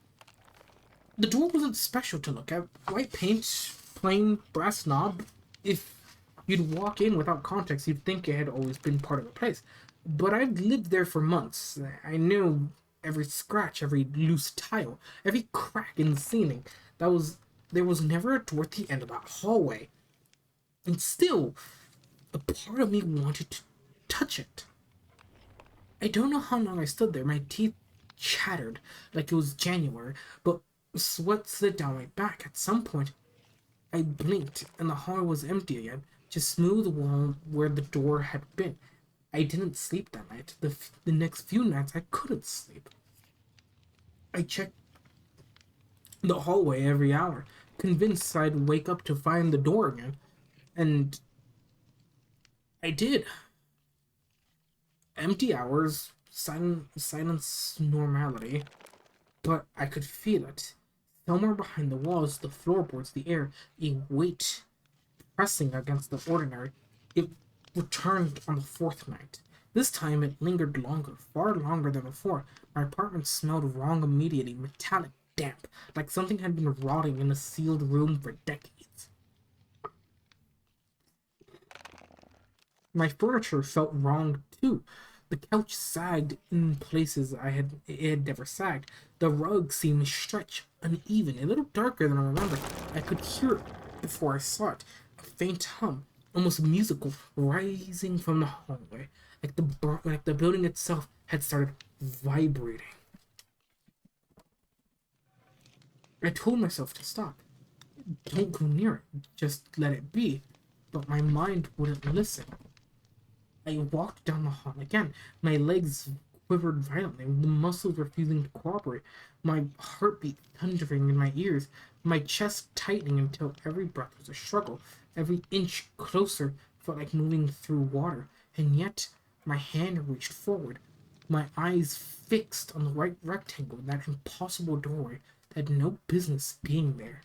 The door wasn't special to look at. White paint, plain brass knob. If you'd walk in without context, you'd think it had always been part of the place. But I'd lived there for months. I knew every scratch, every loose tile, every crack in the ceiling. There was never a door at the end of that hallway. And still, a part of me wanted to touch it. I don't know how long I stood there. My teeth chattered like it was January, but sweat slid down my back. At some point, I blinked, and the hall was empty again, just smooth wall where the door had been. I didn't sleep that night. The next few nights, I couldn't sleep. I checked the hallway every hour, convinced I'd wake up to find the door again. And I did. Empty hours, silence, normality. But I could feel it. Somewhere behind the walls, the floorboards, the air, a weight pressing against the ordinary. It returned on the fourth night. This time it lingered longer, far longer than before. My apartment smelled wrong immediately, metallic, damp, like something had been rotting in a sealed room for decades. My furniture felt wrong too. The couch sagged in places it had never sagged. The rug seemed stretched, uneven, a little darker than I remembered. I could hear it before I saw it. A faint hum, almost musical, rising from the hallway, like the building itself had started vibrating. I told myself to stop. Don't go near it. Just let it be. But my mind wouldn't listen. I walked down the hall again. My legs quivered violently, the muscles refusing to cooperate, my heartbeat thundering in my ears, my chest tightening until every breath was a struggle. Every inch closer felt like moving through water, and yet my hand reached forward, my eyes fixed on the white rectangle in that impossible doorway that had no business being there.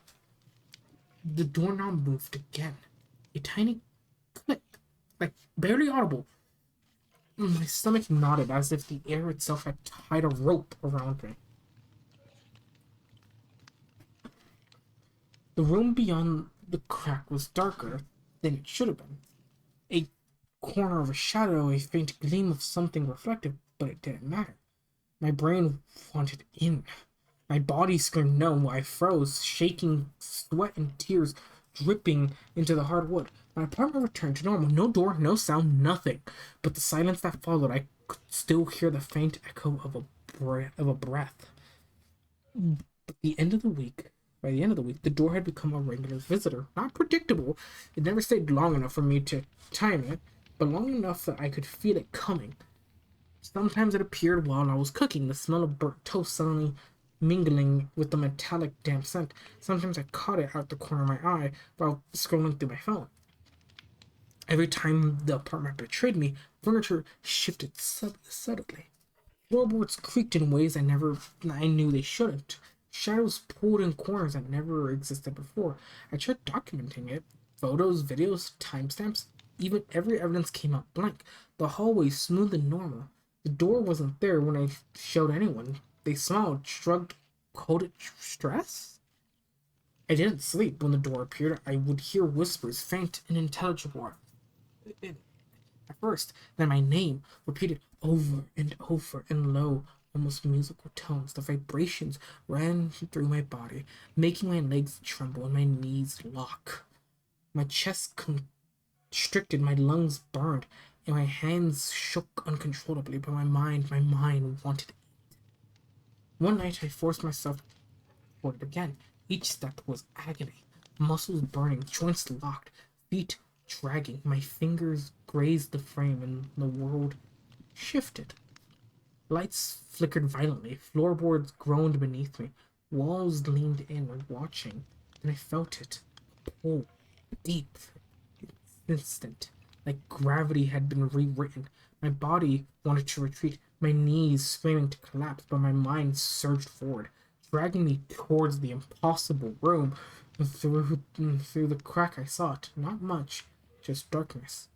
The doorknob moved again. A tiny click, like barely audible. My stomach nodded as if the air itself had tied a rope around me. The room beyond the crack was darker than it should have been. A corner of a shadow, a faint gleam of something reflective, but it didn't matter. My brain wanted in. My body screamed no. I froze, shaking, sweat and tears dripping into the hard wood. My apartment returned to normal. No door, no sound, nothing. But the silence that followed, I could still hear the faint echo of a breath. By the end of the week, the door had become a regular visitor. Not predictable. It never stayed long enough for me to time it, but long enough that I could feel it coming. Sometimes it appeared while I was cooking, the smell of burnt toast suddenly mingling with the metallic damp scent. Sometimes I caught it out the corner of my eye while scrolling through my phone. Every time the apartment betrayed me, furniture shifted subtly. Floorboards creaked in ways I knew they shouldn't. Shadows pulled in corners that never existed before. I tried documenting it. Photos, videos, timestamps, even every evidence came out blank. The hallway smooth and normal. The door wasn't there when I showed anyone. They smiled, shrugged, called it stress? I didn't sleep. When the door appeared, I would hear whispers, faint and intelligible at first, then my name, repeated over and over in low, almost musical tones. The vibrations ran through my body, making my legs tremble and my knees lock. My chest constricted, my lungs burned, and my hands shook uncontrollably, but my mind wanted it. One night I forced myself toward it again. Each step was agony. Muscles burning, joints locked, feet dragging. My fingers grazed the frame and the world shifted. Lights flickered violently, floorboards groaned beneath me, walls leaned in, watching, and I felt it. A pull, deep, instant, like gravity had been rewritten. My body wanted to retreat, my knees screaming to collapse, but my mind surged forward, dragging me towards the impossible room. Through the crack I saw it, not much, just darkness.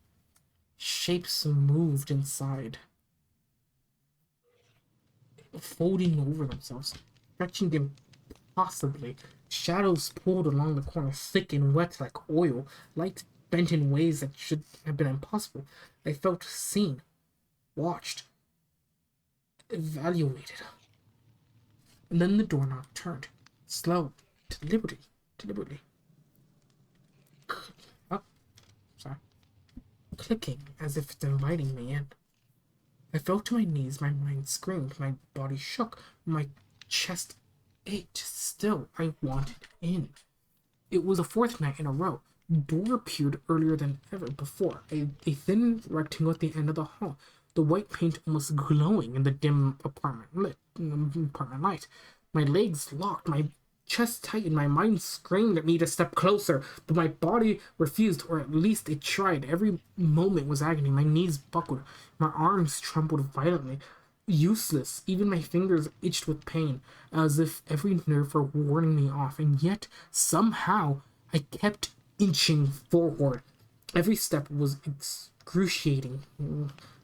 Shapes moved inside, folding over themselves, stretching impossibly. Shadows pulled along the corner, thick and wet like oil. Light bent in ways that should have been impossible. I felt seen, watched, evaluated. And then the doorknob turned, slow, deliberately. Oh, sorry. Clicking as if it's inviting me in. I fell to my knees, my mind screamed, my body shook, my chest ached. Still, I wanted in. It was the fourth night in a row. The door appeared earlier than ever before, a thin rectangle at the end of the hall, the white paint almost glowing in the dim apartment light. My legs locked, my chest tightened, my mind screamed at me to step closer, but my body refused, or at least it tried. Every moment was agony. My knees buckled, my arms trembled violently. Useless. Even my fingers itched with pain, as if every nerve were warning me off, and yet, somehow, I kept inching forward. Every step was excruciating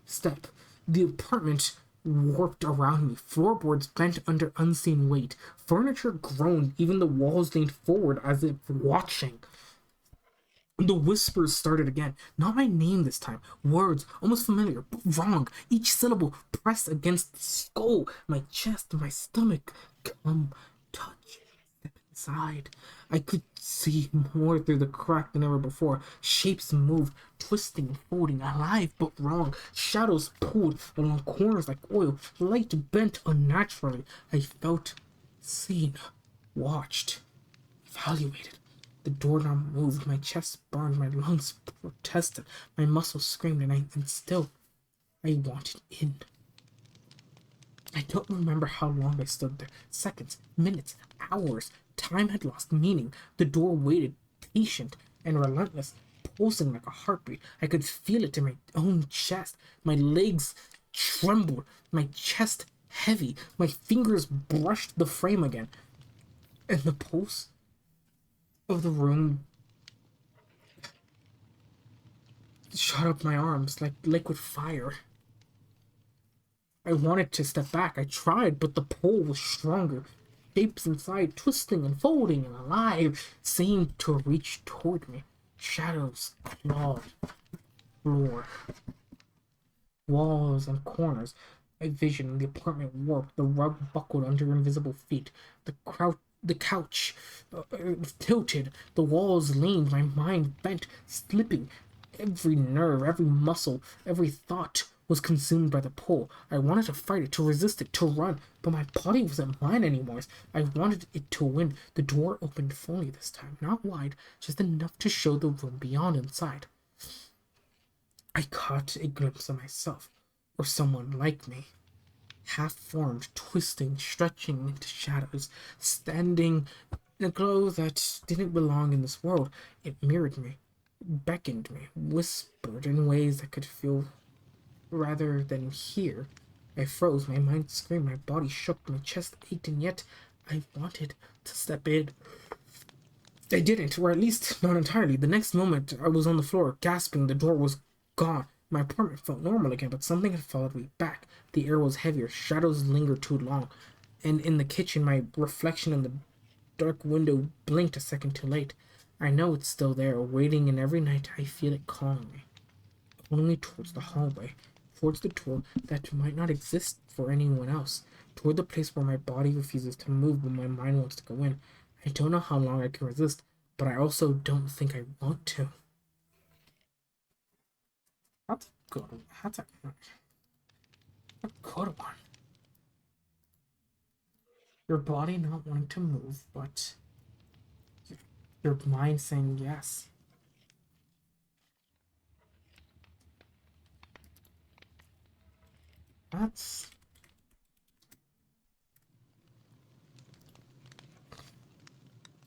step. The apartment warped around me. Floorboards bent under unseen weight. Furniture groaned. Even the walls leaned forward as if watching. The whispers started again. Not my name this time. Words, almost familiar, but wrong. Each syllable pressed against the skull, my chest, my stomach. Come, touch, step inside. I could see more through the crack than ever before. Shapes moved, twisting and folding, alive but wrong. Shadows pulled along corners like oil. Light bent unnaturally. I felt seen, watched, evaluated. The doorknob moved, my chest burned, my lungs protested, my muscles screamed, and still I wanted in. I don't remember how long I stood there. Seconds, minutes, hours. Time had lost meaning. The door waited, patient and relentless, pulsing like a heartbeat. I could feel it in my own chest. My legs trembled, my chest heavy. My fingers brushed the frame again, and the pulse of the room shot up my arms like liquid fire. I wanted to step back. I tried, but the pull was stronger. Shapes inside, twisting and folding and alive, seemed to reach toward me. Shadows clawed floor, walls, and corners. My vision, the apartment warped, the rug buckled under invisible feet. The couch tilted, the walls leaned, my mind bent, slipping. Every nerve, every muscle, every thought was consumed by the pull. I wanted to fight it, to resist it, to run, but my body wasn't mine anymore. I wanted it to win. The door opened fully this time, not wide, just enough to show the room beyond inside. I caught a glimpse of myself, or someone like me, half-formed, twisting, stretching into shadows, standing in a glow that didn't belong in this world. It mirrored me, beckoned me, whispered in ways I could feel rather than hear. I froze, my mind screamed, my body shook, my chest ached, and yet I wanted to step in. I didn't, or at least not entirely. The next moment I was on the floor, gasping. The door was gone. My apartment felt normal again, but something had followed me back. The air was heavier, shadows lingered too long, and in the kitchen my reflection in the dark window blinked a second too late. I know it's still there, waiting, and every night I feel it calling me towards the hallway, towards the door that might not exist for anyone else, toward the place where my body refuses to move but my mind wants to go in. I don't know how long I can resist, but I also don't think I want to. What? good one. That's a good one. Your body not wanting to move, but your mind saying yes. That's...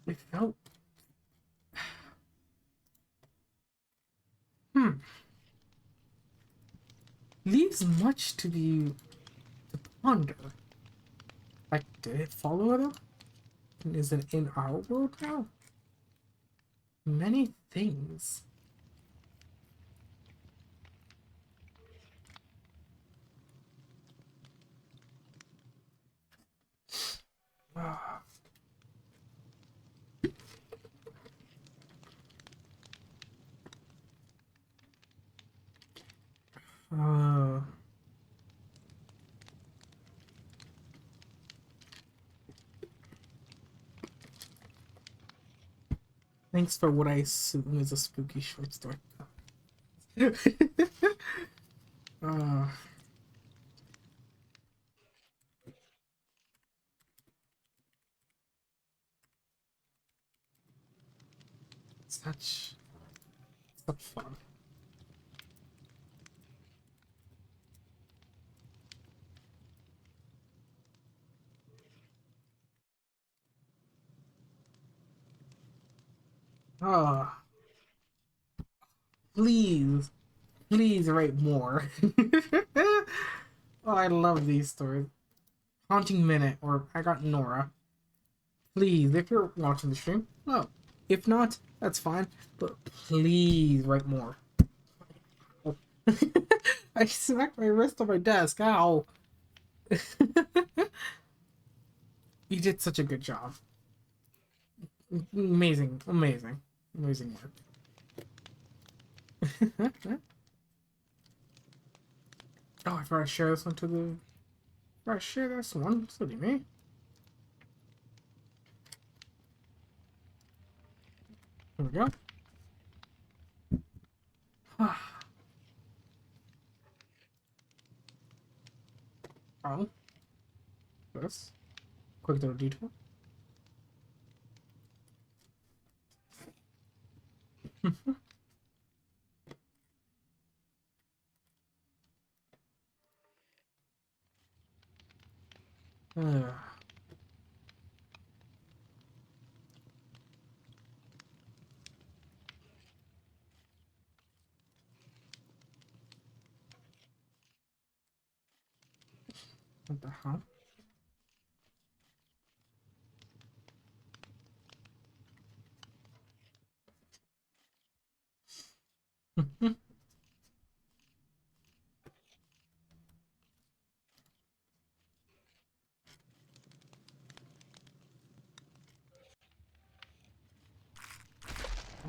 It felt... Hmm. Leaves much to be to ponder. Like, did it follow them? Is it in our world now? Many things. Ah. Uh, Thanks for what I assume is a spooky short story. uh, such fun. Ah, please, please write more. Oh, I love these stories. Haunting Minute or I Got Nora. Please, if you're watching the stream, no. If not, that's fine. But please write more. I smacked my wrist on my desk. Ow. You did such a good job. Amazing, amazing, amazing work. Oh, I forgot to share this one to the. I share this one. Silly me. Here we go. Oh, this quick little detour. uh, what the hell?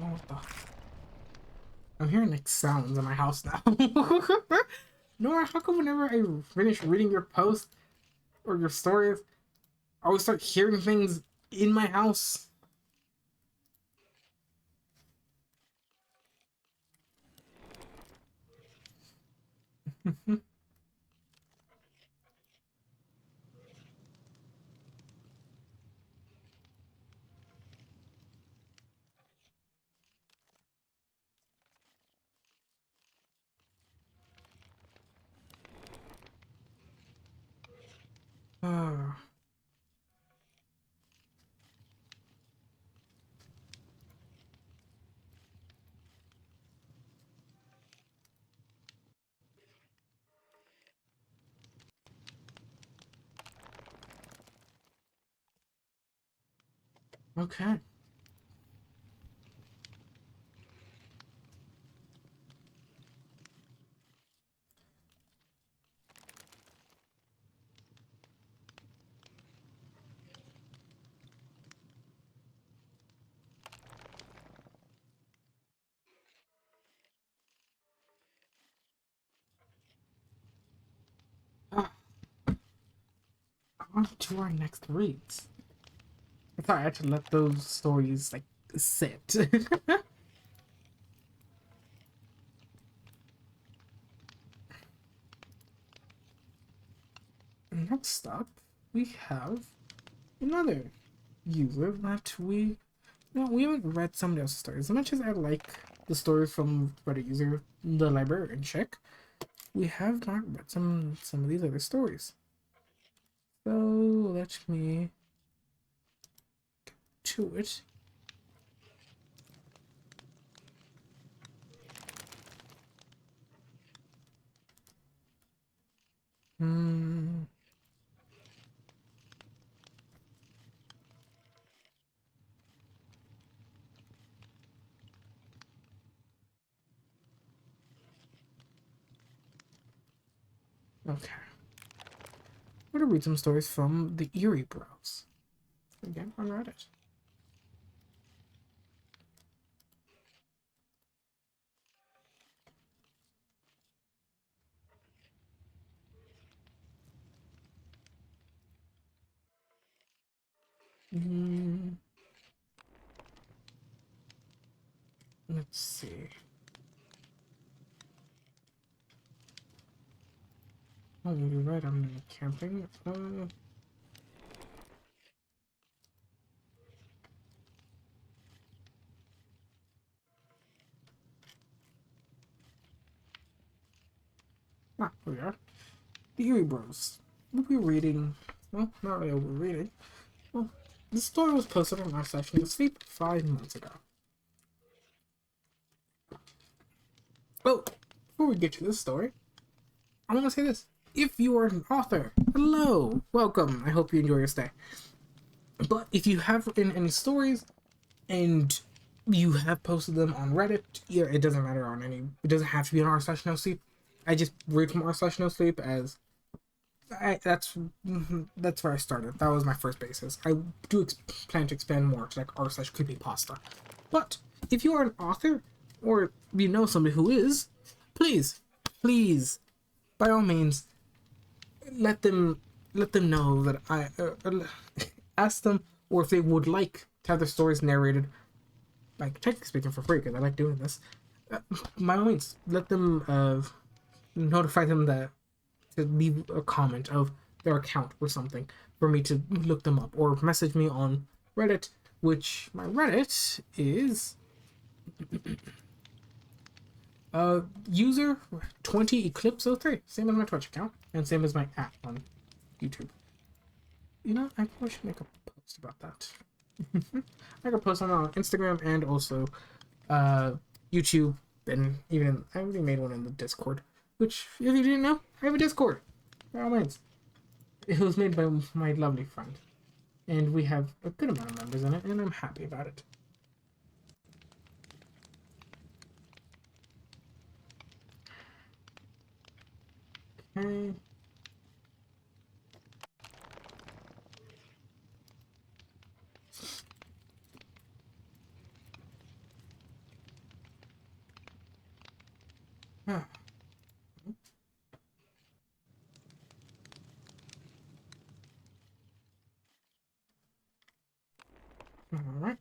Oh, what the? I'm hearing like sounds in my house now. Nora, how come whenever I finish reading your post or your stories, I always start hearing things in my house? uh, okay. Uh, On to our next reads. I thought I had to let those stories like sit. next up, we have another user that we haven't read somebody else's stories. As much as I like the stories from Reddit user, the librarian chick, we have not read some of these other stories. So let me get to it. Okay. I'm gonna read some stories from the Eerie Bros. Again on Reddit. Let's see. Oh, you're right, I'm camping. Here we are. The Eerie Bros. We'll be reading, well, not really reading. Well, the story was posted on our session of sleep 5 months ago. Oh, before we get to this story, I want to say this. If you are an author, hello, welcome. I hope you enjoy your stay. But if you have written any stories and you have posted them on Reddit, yeah, it doesn't matter on any. It doesn't have to be on r/no-sleep. I just read from r/no-sleep as that's where I started. That was my first basis. I do plan to expand more to like r/creepypasta. But if you are an author or you know somebody who is, please, by all means, let them know that I ask them, or if they would like to have their stories narrated, like technically speaking for free, because I like doing this. By all means, let them notify them that to leave a comment of their account or something for me to look them up, or message me on Reddit, which my Reddit is user 20 eclipse03, same as my Twitch account and same as my app on YouTube. You know, I probably should make a post about that. I could post on Instagram and also YouTube, and even I already made one in the Discord, which if you didn't know, I have a Discord. By all means, it was made by my lovely friend, and we have a good amount of members in it, and I'm happy about it. Okay. Huh. All right.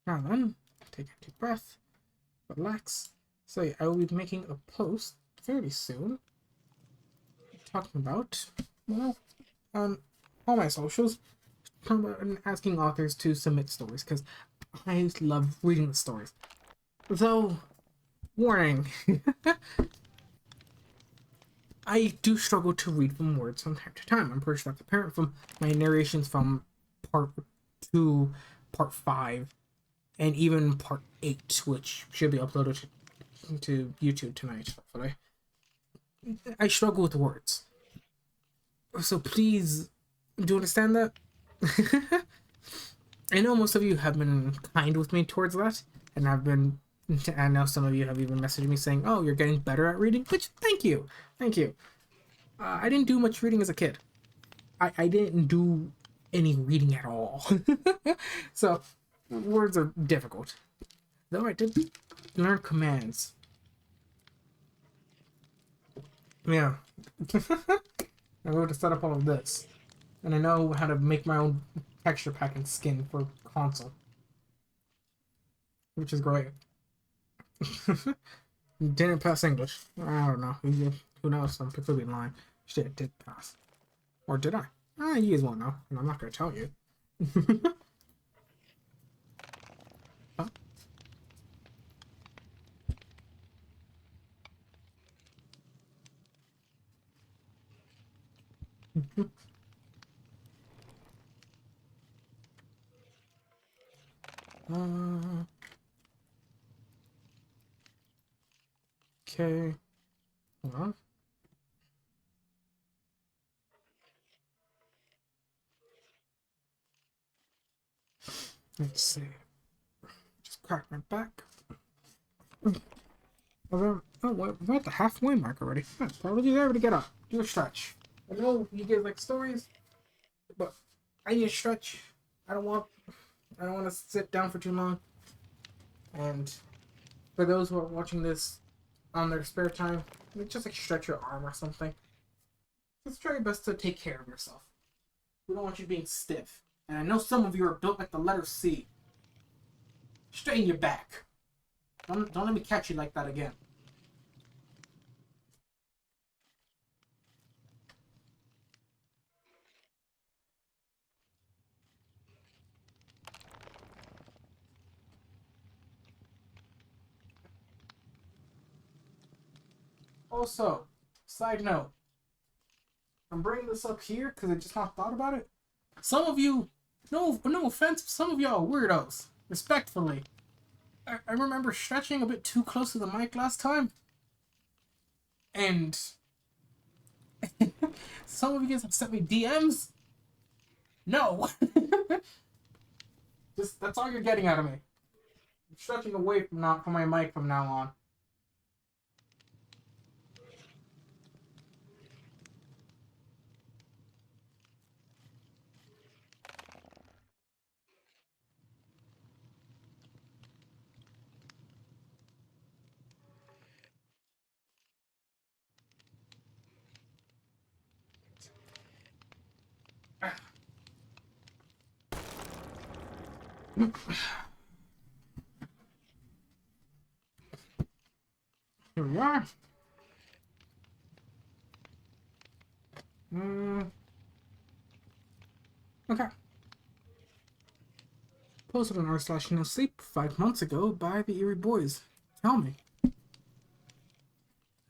Now then, take a deep breath, relax. So yeah, I will be making a post fairly soon talking about, well, on all my socials, talking about and asking authors to submit stories, because I love reading the stories. Though, warning, I do struggle to read from words from time to time. I'm pretty sure that's apparent from my narrations from part 2, part 5, and even part 8, which should be uploaded to YouTube tonight, hopefully. I struggle with words. So please, do you understand that? I know most of you have been kind with me towards that, and I know some of you have even messaged me saying, "Oh, you're getting better at reading," which, thank you. I didn't do much reading as a kid. I didn't do any reading at all. So, words are difficult. Though I did learn commands. Yeah. I'm going to set up all of this. And I know how to make my own texture pack and skin for console. Which is great. Didn't pass English. I don't know. Who Who knows? I'm completely lying. Shit, it did pass. Or did I? Ah, you guys won't know, and I'm not gonna tell you. Huh? uh, okay. Hold on. Let's see. Just crack my back. We're at the halfway mark already. Probably there to get up. Do a stretch. I know you guys like stories, but I need a stretch. I don't want. I don't want to sit down for too long. And for those who are watching this on their spare time, just like stretch your arm or something. Just try your best to take care of yourself. We don't want you being stiff. And I know some of you are built like the letter C. Straighten your back. Don't let me catch you like that again. Also, side note, I'm bringing this up here because I just not thought about it. Some of you, no offense, some of y'all are weirdos. Respectfully, I remember stretching a bit too close to the mic last time, and some of you guys have sent me DMs. No, just that's all you're getting out of me. I'm stretching away from my mic from now on. Here we are. Okay. Posted on r/no sleep 5 months ago by the Erie Boys. Tell me,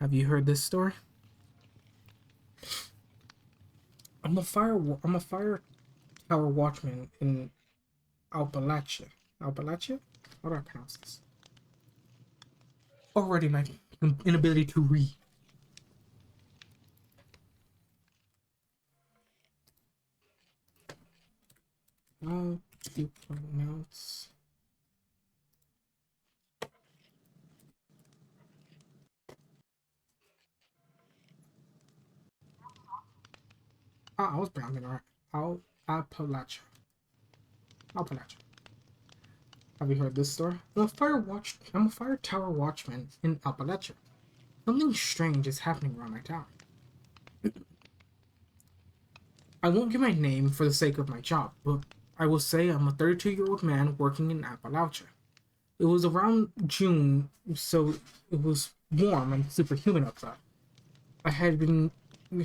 have you heard this story? I'm a fire tower watchman in Appalachia. Appalachia? How do I pronounce this? Already my inability to read. I'll keep my notes. I was pronouncing it right. Appalachia. Appalachia. Have you heard this story? I'm a fire tower watchman in Appalachia. Something strange is happening around my tower. I won't give my name for the sake of my job, but I will say I'm a 32-year-old man working in Appalachia. It was around June, so it was warm and super humid outside. I had been on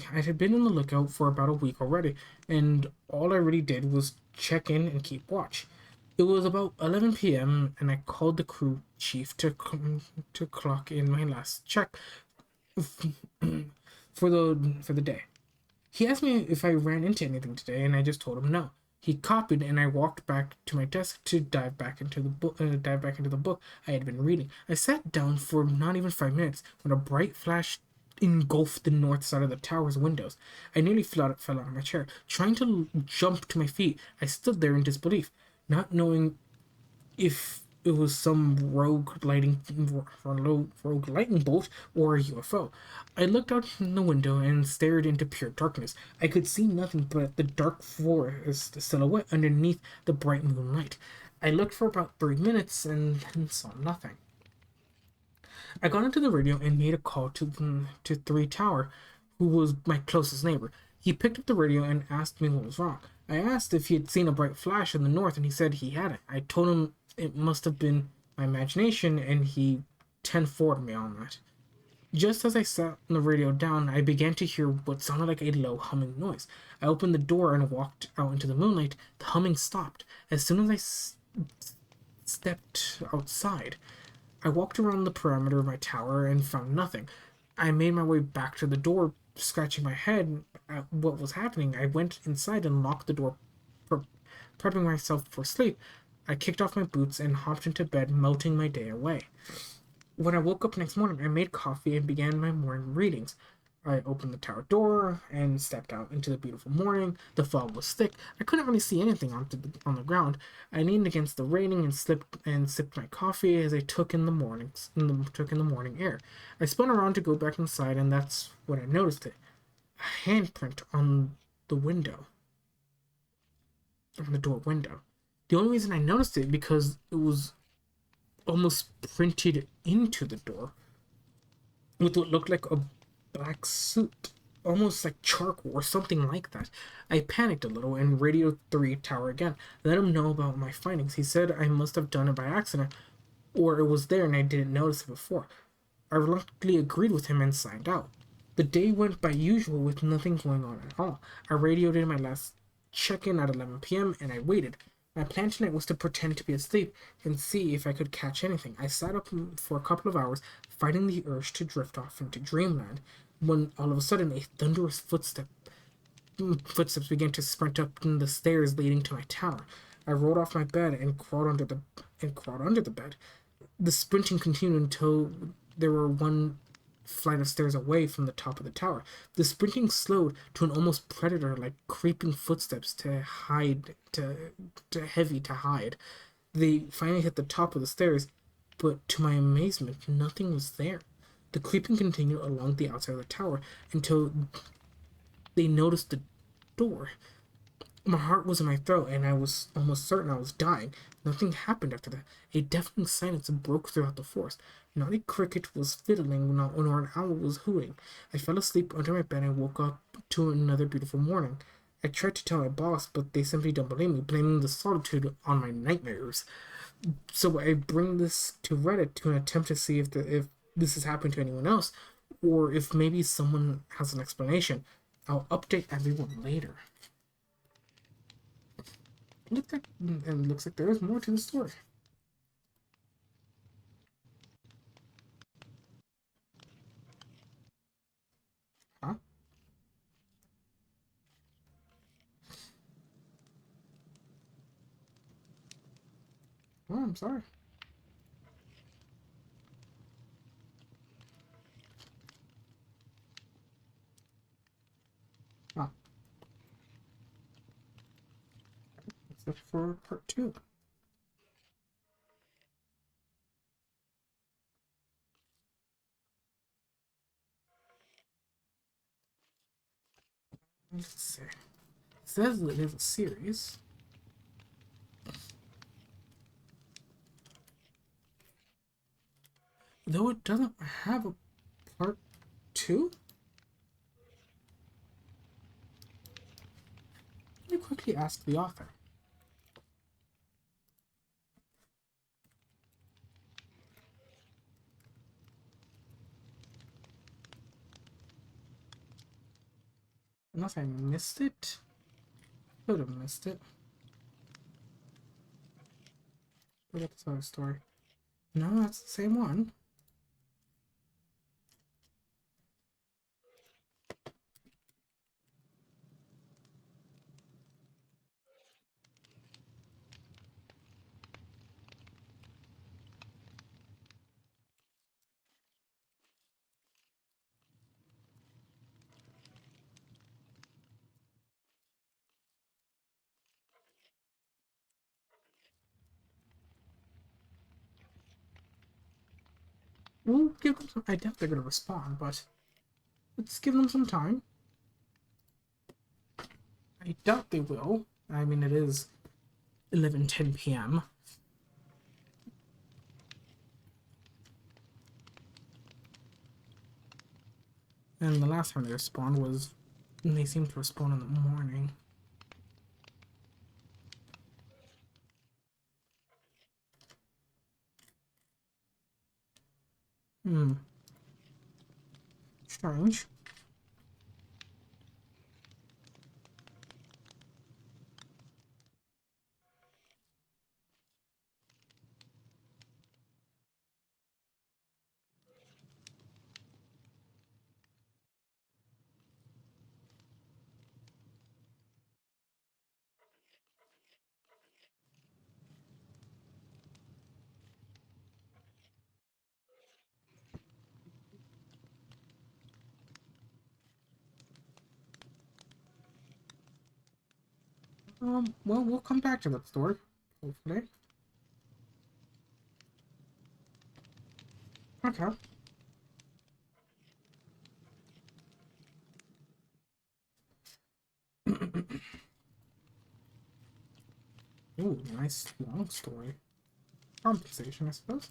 the lookout for about a week already, and all I really did was check in and keep watch. It was about 11 p.m. and I called the crew chief to clock in my last check for the day. He asked me if I ran into anything today, and I just told him no. He copied, and I walked back to my desk to dive back into the book I had been reading. I sat down for not even 5 minutes when a bright flash engulfed the north side of the tower's windows. I nearly fell out of my chair. Trying to jump to my feet, I stood there in disbelief, not knowing if it was some rogue lightning bolt or a UFO. I looked out the window and stared into pure darkness. I could see nothing but the dark forest silhouette underneath the bright moonlight. I looked for about 3 minutes and then saw nothing. I got into the radio and made a call to 3 Tower, who was my closest neighbor. He picked up the radio and asked me what was wrong. I asked if he had seen a bright flash in the north, and he said he hadn't. I told him it must have been my imagination, and he 10-4'd me on that. Just as I set the radio down, I began to hear what sounded like a low humming noise. I opened the door and walked out into the moonlight. The humming stopped. As soon as stepped outside, I walked around the perimeter of my tower and found nothing. I made my way back to the door, scratching my head at what was happening. I went inside and locked the door, prepping myself for sleep. I kicked off my boots and hopped into bed, melting my day away. When I woke up next morning, I made coffee and began my morning readings. I opened the tower door and stepped out into the beautiful morning. The fog was thick. I couldn't really see anything on the ground. I leaned against the railing and slipped and sipped my coffee as I took in the morning air. I spun around to go back inside, and that's when I noticed it. A handprint on the window, on the door window. The only reason I noticed it because it was almost printed into the door with what looked like a black suit, almost like charcoal or something like that. I panicked a little and radioed 3 tower again, let him know about my findings. He said I must have done it by accident, or it was there and I didn't notice it before. I reluctantly agreed with him and signed out. The day went by usual with nothing going on at all. I radioed in my last check-in at 11 p.m. and I waited. My plan tonight was to pretend to be asleep and see if I could catch anything. I sat up for a couple of hours, fighting the urge to drift off into dreamland, when all of a sudden a thunderous footsteps began to sprint up the stairs leading to my tower. I rolled off my bed and crawled under the bed. The sprinting continued until there were one flight of stairs away from the top of the tower. The sprinting slowed to an almost predator-like creeping footsteps to heavy to hide. They finally hit the top of the stairs, but to my amazement, nothing was there. The creeping continued along the outside of the tower until they noticed the door. My heart was in my throat, and I was almost certain I was dying. Nothing happened after that. A deafening silence broke throughout the forest. Not a cricket was fiddling, nor an owl was hooting. I fell asleep under my bed and woke up to another beautiful morning. I tried to tell my boss, but they simply don't believe me, blaming the solitude on my nightmares. So I bring this to Reddit to attempt to see if this has happened to anyone else, or if maybe someone has an explanation. I'll update everyone later. Looks like there is more to the story. Huh? Oh, I'm sorry. Ah, except for part 2. Let's see. It says that it is a series. Though it doesn't have a part 2? Let me quickly ask the author. Unless I missed it. Could have missed it. Look at this other story. No, that's the same one. We'll give them some. I doubt they're going to respond, but let's give them some time. I doubt they will. I mean, it is 11:10 p.m. And the last time they respond was. They seemed to respond in the morning. Hmm. strange. Well, we'll come back to that story, hopefully. Okay. Ooh, nice long story. Compensation, I suppose.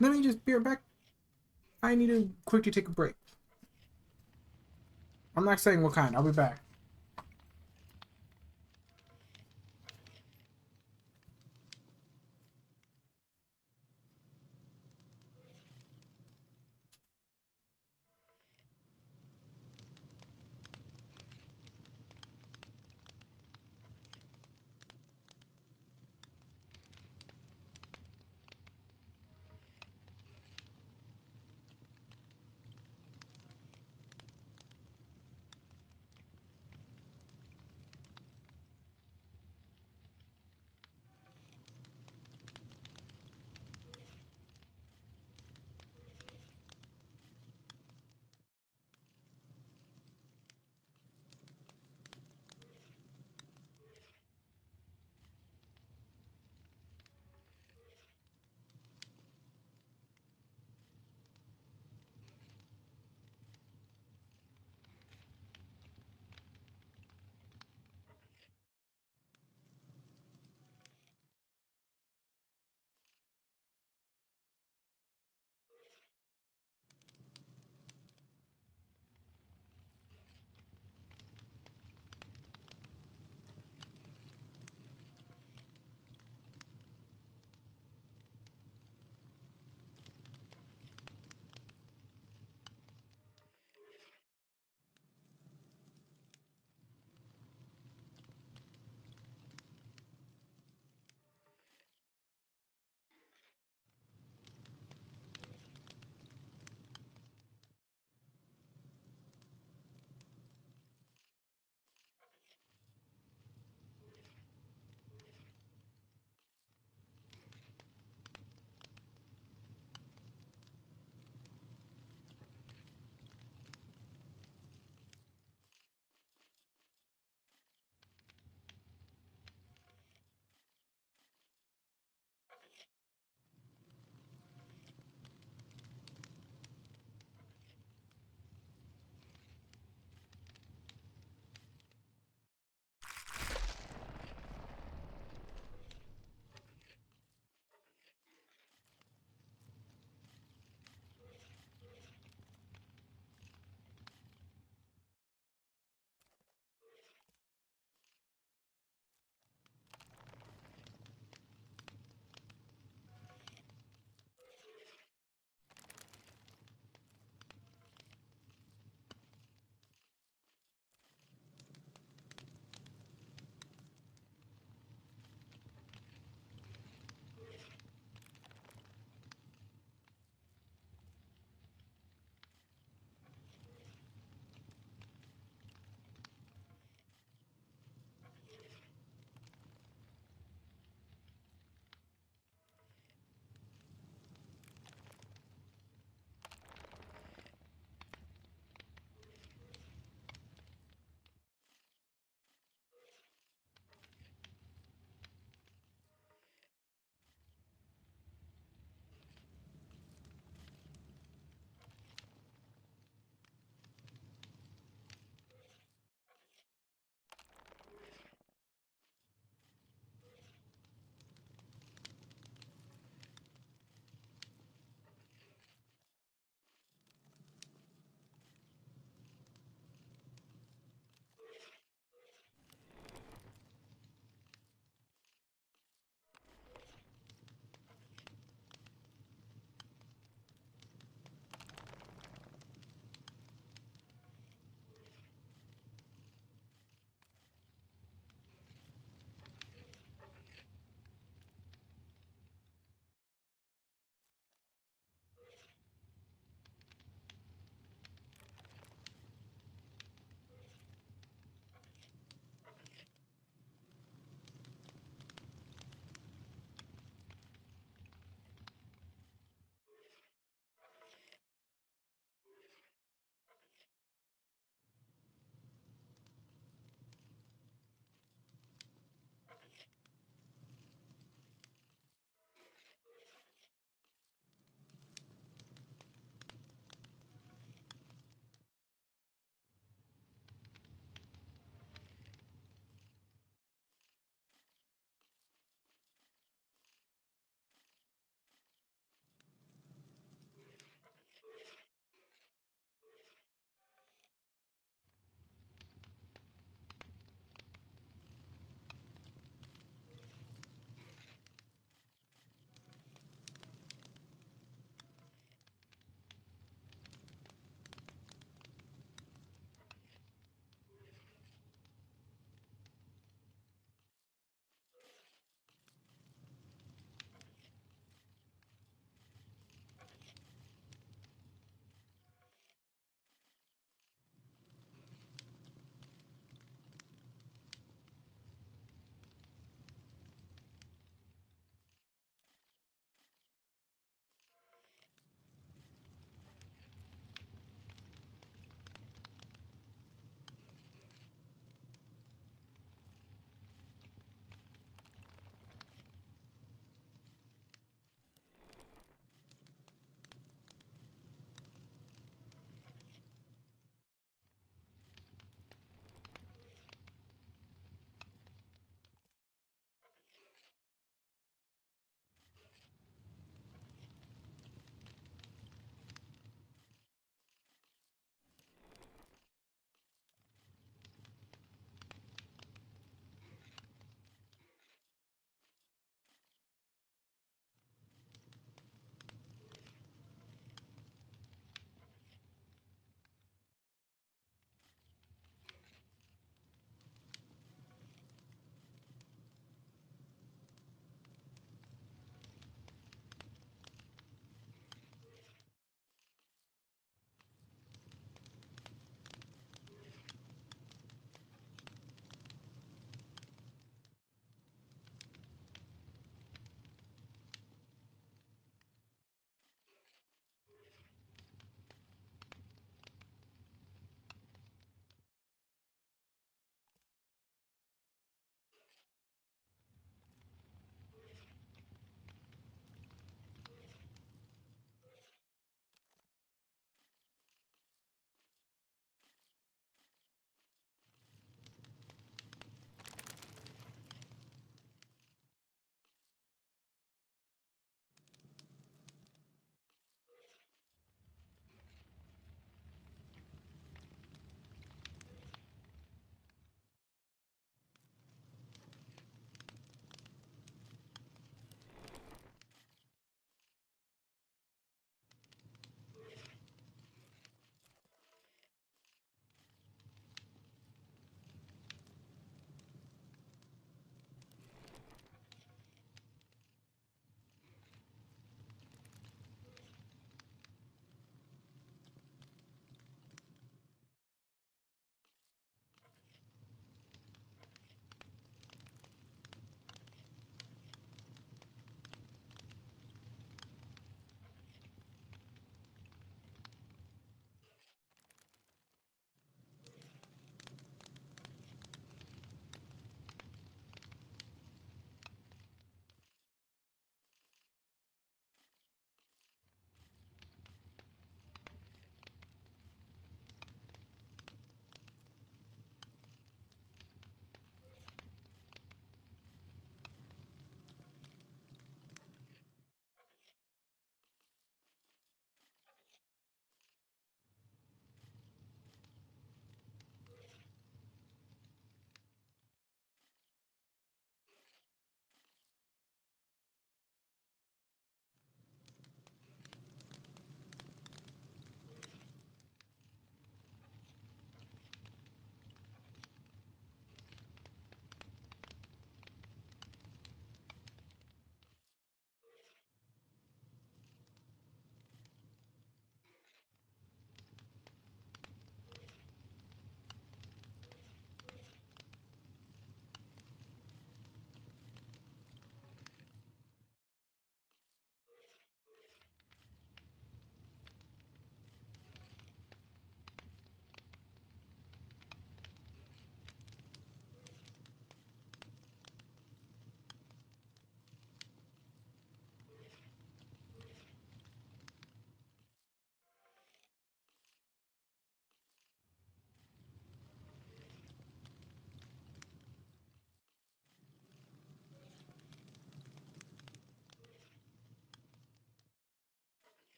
Let me just be right back. I need to quickly take a break. I'm not saying what kind. I'll be back.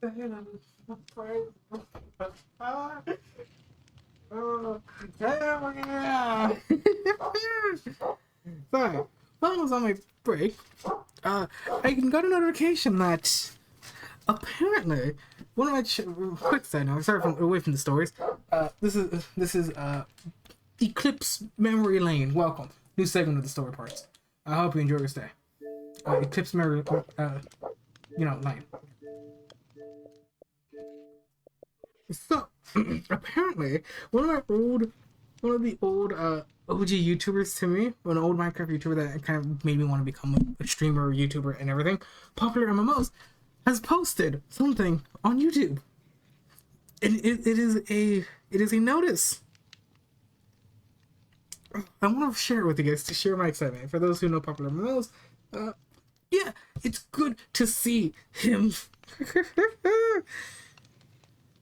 Oh, hell yeah! So, while I was on my break, I got a notification that apparently one of my quick side note. Sorry from away from the stories. This is Eclipse Memory Lane. Welcome, new segment of the story parts. I hope you enjoy your stay. Eclipse Memory, Lane. So apparently, one of the old OG YouTubers to me, an old Minecraft YouTuber that kind of made me want to become a streamer, YouTuber, and everything, popular MMOs, has posted something on YouTube, and it is a notice. I want to share it with you guys to share my excitement. For those who know popular MMOs, yeah, it's good to see him.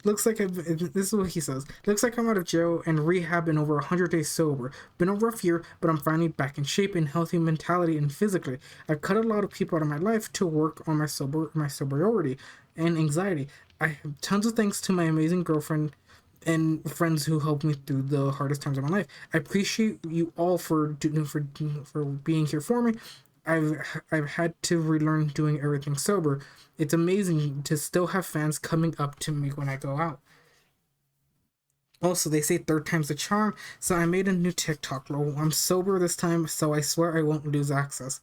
Looks like this is what he says. Looks like I'm out of jail and rehab and over 100 days sober. Been a rough year, but I'm finally back in shape and healthy mentality and physically. I've cut a lot of people out of my life to work on my sobriety and anxiety. I have tons of thanks to my amazing girlfriend and friends who helped me through the hardest times of my life. I appreciate you all for being here for me. I've had to relearn doing everything sober. It's amazing to still have fans coming up to me when I go out. Also, they say third time's the charm, so I made a new TikTok role. I'm sober this time, so I swear I won't lose access.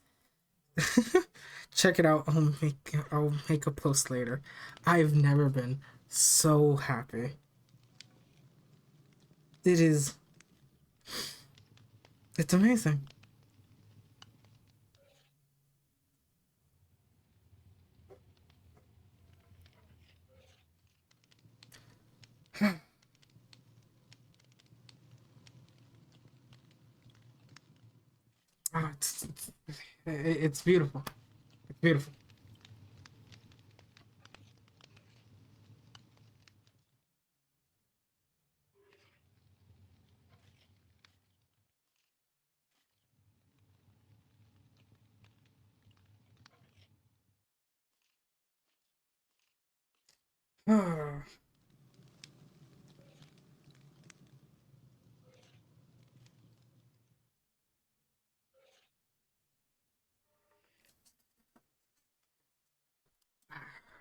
Check it out. I'll make a post later. I've never been so happy. It is. It's amazing. Oh, it's beautiful. It's beautiful.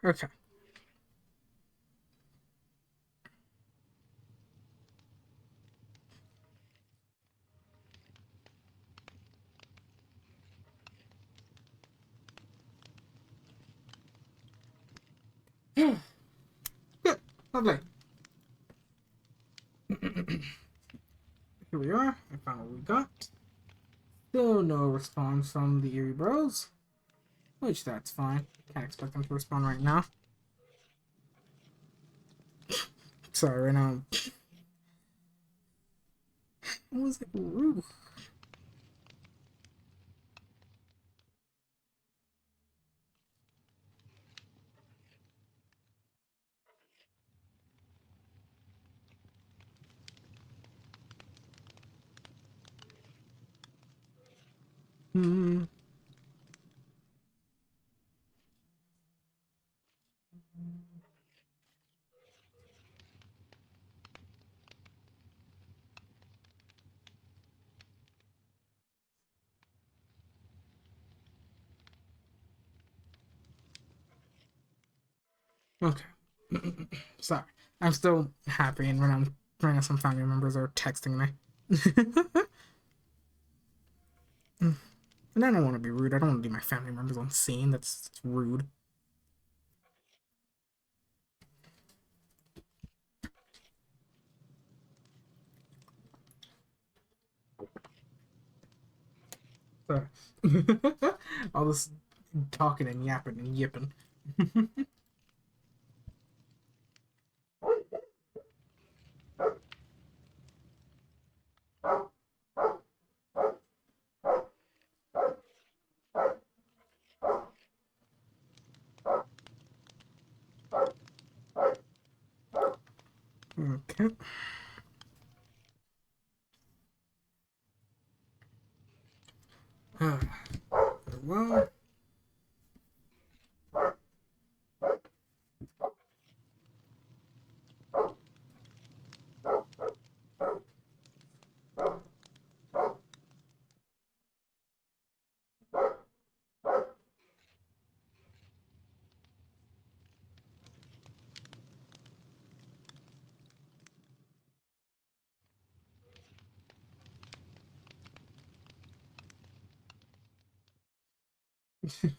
Okay. Good. Lovely. Here we are. I found what we got. Still no response from the Erie Bros. Which that's fine. Can't expect them to respond right now. Sorry, right now. What was it? Ooh. Hmm. Okay. Sorry. I'm still happy, and when I'm when some family members are texting me. And I don't want to be rude. I don't want to leave my family members on scene. That's rude. So, all this talking and yapping and yipping. Okay. Well,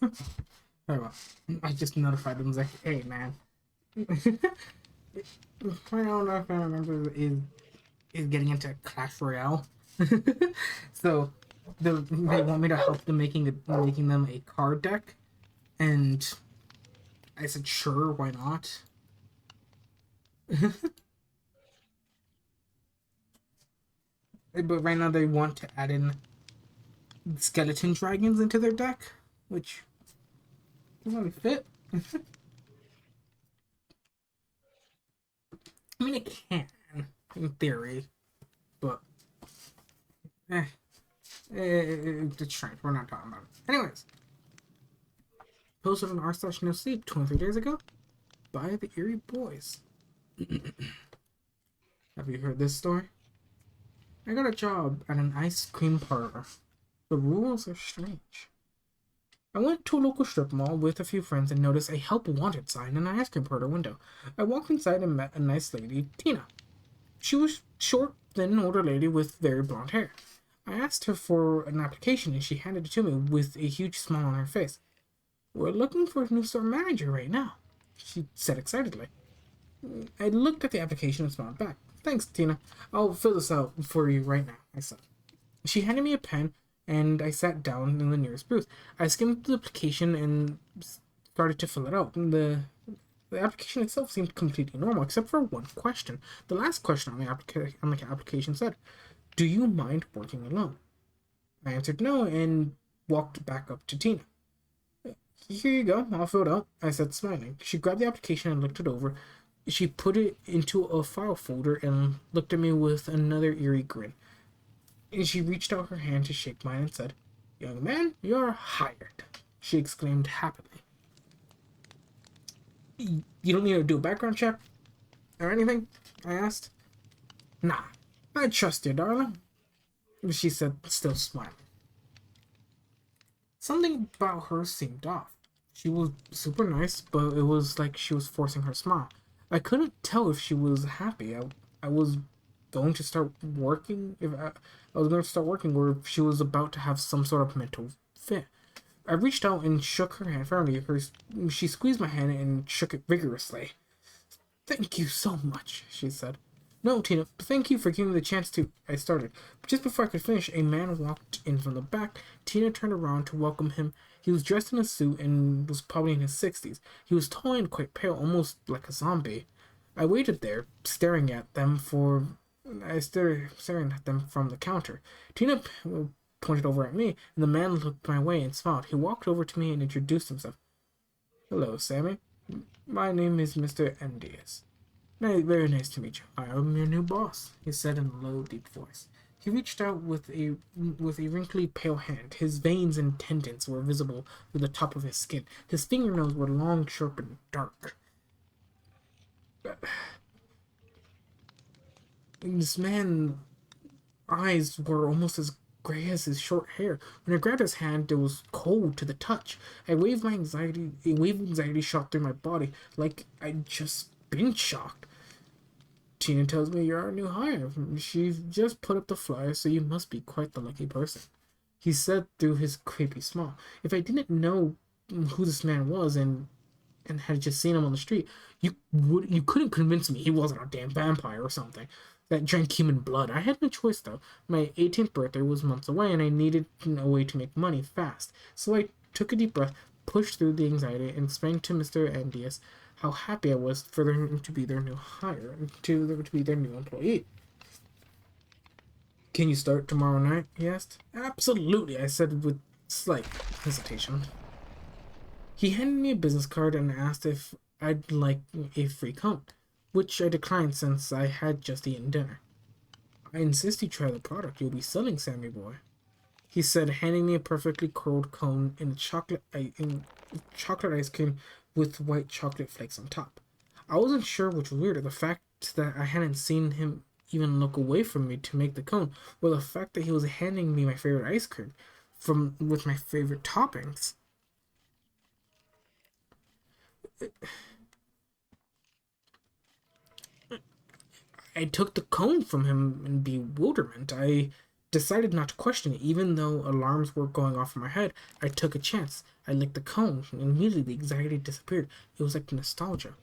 Oh, well. I just notified him. I was like, hey, man. My own family member is getting into Clash Royale. So they want me to help them making them a card deck, and I said sure, why not? But right now they want to add in skeleton dragons into their deck, which doesn't really fit. I mean, it can in theory, but eh, it's strange. We're not talking about it. Anyways, posted on r/no sleep 23 days ago by the Erie Boys. Have you heard this story? I got a job at an ice cream parlor. The rules are strange. I went to a local strip mall with a few friends and noticed a help wanted sign in an ice cream parlor window. I walked inside and met a nice lady, Tina. She was short, thin, older lady with very blonde hair. I asked her for an application and she handed it to me with a huge smile on her face. We're looking for a new store manager right now, she said excitedly. I looked at the application and smiled back. Thanks, Tina. I'll fill this out for you right now, I said. She handed me a pen and I sat down in the nearest booth. I skimmed the application and started to fill it out. The application itself seemed completely normal, except for one question. The last question on the application said, "Do you mind working alone?" I answered no and walked back up to Tina. "Here you go, I'll fill it out," I said, smiling. She grabbed the application and looked it over. She put it into a file folder and looked at me with another eerie grin. And she reached out her hand to shake mine and said, "Young man, you're hired," she exclaimed happily. "You don't need to do a background check or anything?" I asked. "Nah, I trust you, darling," she said, still smiling. Something about her seemed off. She was super nice, but it was like she was forcing her smile. I couldn't tell if she was happy. I was going to start working, if I was going to start working, or if she was about to have some sort of mental fit. I reached out and shook her hand firmly. She squeezed my hand and shook it vigorously. "Thank you so much," she said. "No, Tina, thank you for giving me the chance to..." I started. But just before I could finish, a man walked in from the back. Tina turned around to welcome him. He was dressed in a suit and was probably in his 60s. He was tall and quite pale, almost like a zombie. I waited there, staring at them from the counter. Tina pointed over at me, and the man looked my way and smiled. He walked over to me and introduced himself. "Hello, Sammy. My name is Mr. MDS. Very nice to meet you. I am your new boss," he said in a low, deep voice. He reached out with a wrinkly, pale hand. His veins and tendons were visible through the top of his skin. His fingernails were long, sharp, and dark. This man's eyes were almost as gray as his short hair. When I grabbed his hand, it was cold to the touch. A wave of anxiety shot through my body, like I'd just been shocked. "Tina tells me you're our new hire. She just put up the flyer, so you must be quite the lucky person," he said through his creepy smile. If I didn't know who this man was and had just seen him on the street, you couldn't convince me he wasn't a damn vampire or something that drank human blood. I had no choice though. My 18th birthday was months away, and I needed a way to make money fast. So I took a deep breath, pushed through the anxiety, and explained to Mr. Andias how happy I was for them to be their new hire, to be their new employee. "Can you start tomorrow night?" he asked. "Absolutely," I said with slight hesitation. He handed me a business card and asked if I'd like a free cone, which I declined since I had just eaten dinner. "I insist you try the product you'll be selling, Sammy boy," he said, handing me a perfectly curled cone in chocolate ice cream with white chocolate flakes on top. I wasn't sure which was weirder, the fact that I hadn't seen him even look away from me to make the cone, or the fact that he was handing me my favorite ice cream with my favorite toppings. I took the cone from him in bewilderment. decided not to question it. Even though alarms were going off in my head, I took a chance. I licked the cone, and immediately the anxiety disappeared. It was like nostalgia.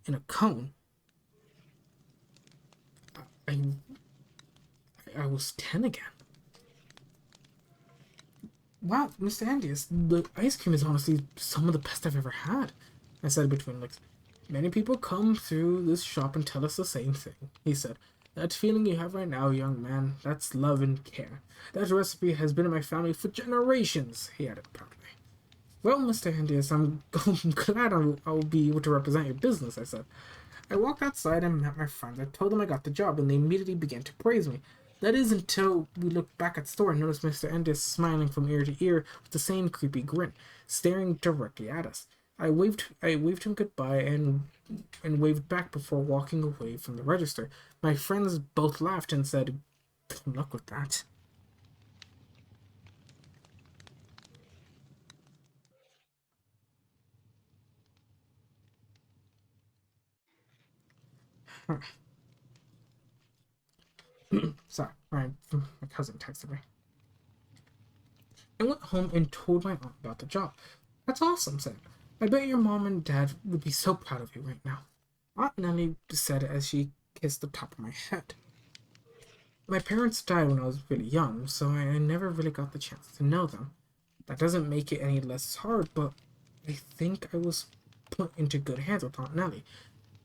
In a cone, I, I was 10 again. Wow, Mr. Andius, the ice cream is honestly some of the best I've ever had. I said between lips. Many people come through this shop and tell us the same thing, he said. That feeling you have right now, young man, that's love and care. That recipe has been in my family for generations, he added proudly. Well, Mr. Andius, I'm glad I'll be able to represent your business, I said. I walked outside and met my friends. I told them I got the job, and they immediately began to praise me. That is until we looked back at the store and noticed Mr. Endes smiling from ear to ear with the same creepy grin, staring directly at us. I waved him goodbye and waved back before walking away from the register. My friends both laughed and said, "Good luck with that." Sorry, my cousin texted me. I went home and told my aunt about the job. That's awesome, said. I bet your mom and dad would be so proud of you right now. Aunt Nellie said as she kissed the top of my head. My parents died when I was really young, so I never really got the chance to know them. That doesn't make it any less hard, but I think I was put into good hands with Aunt Nellie.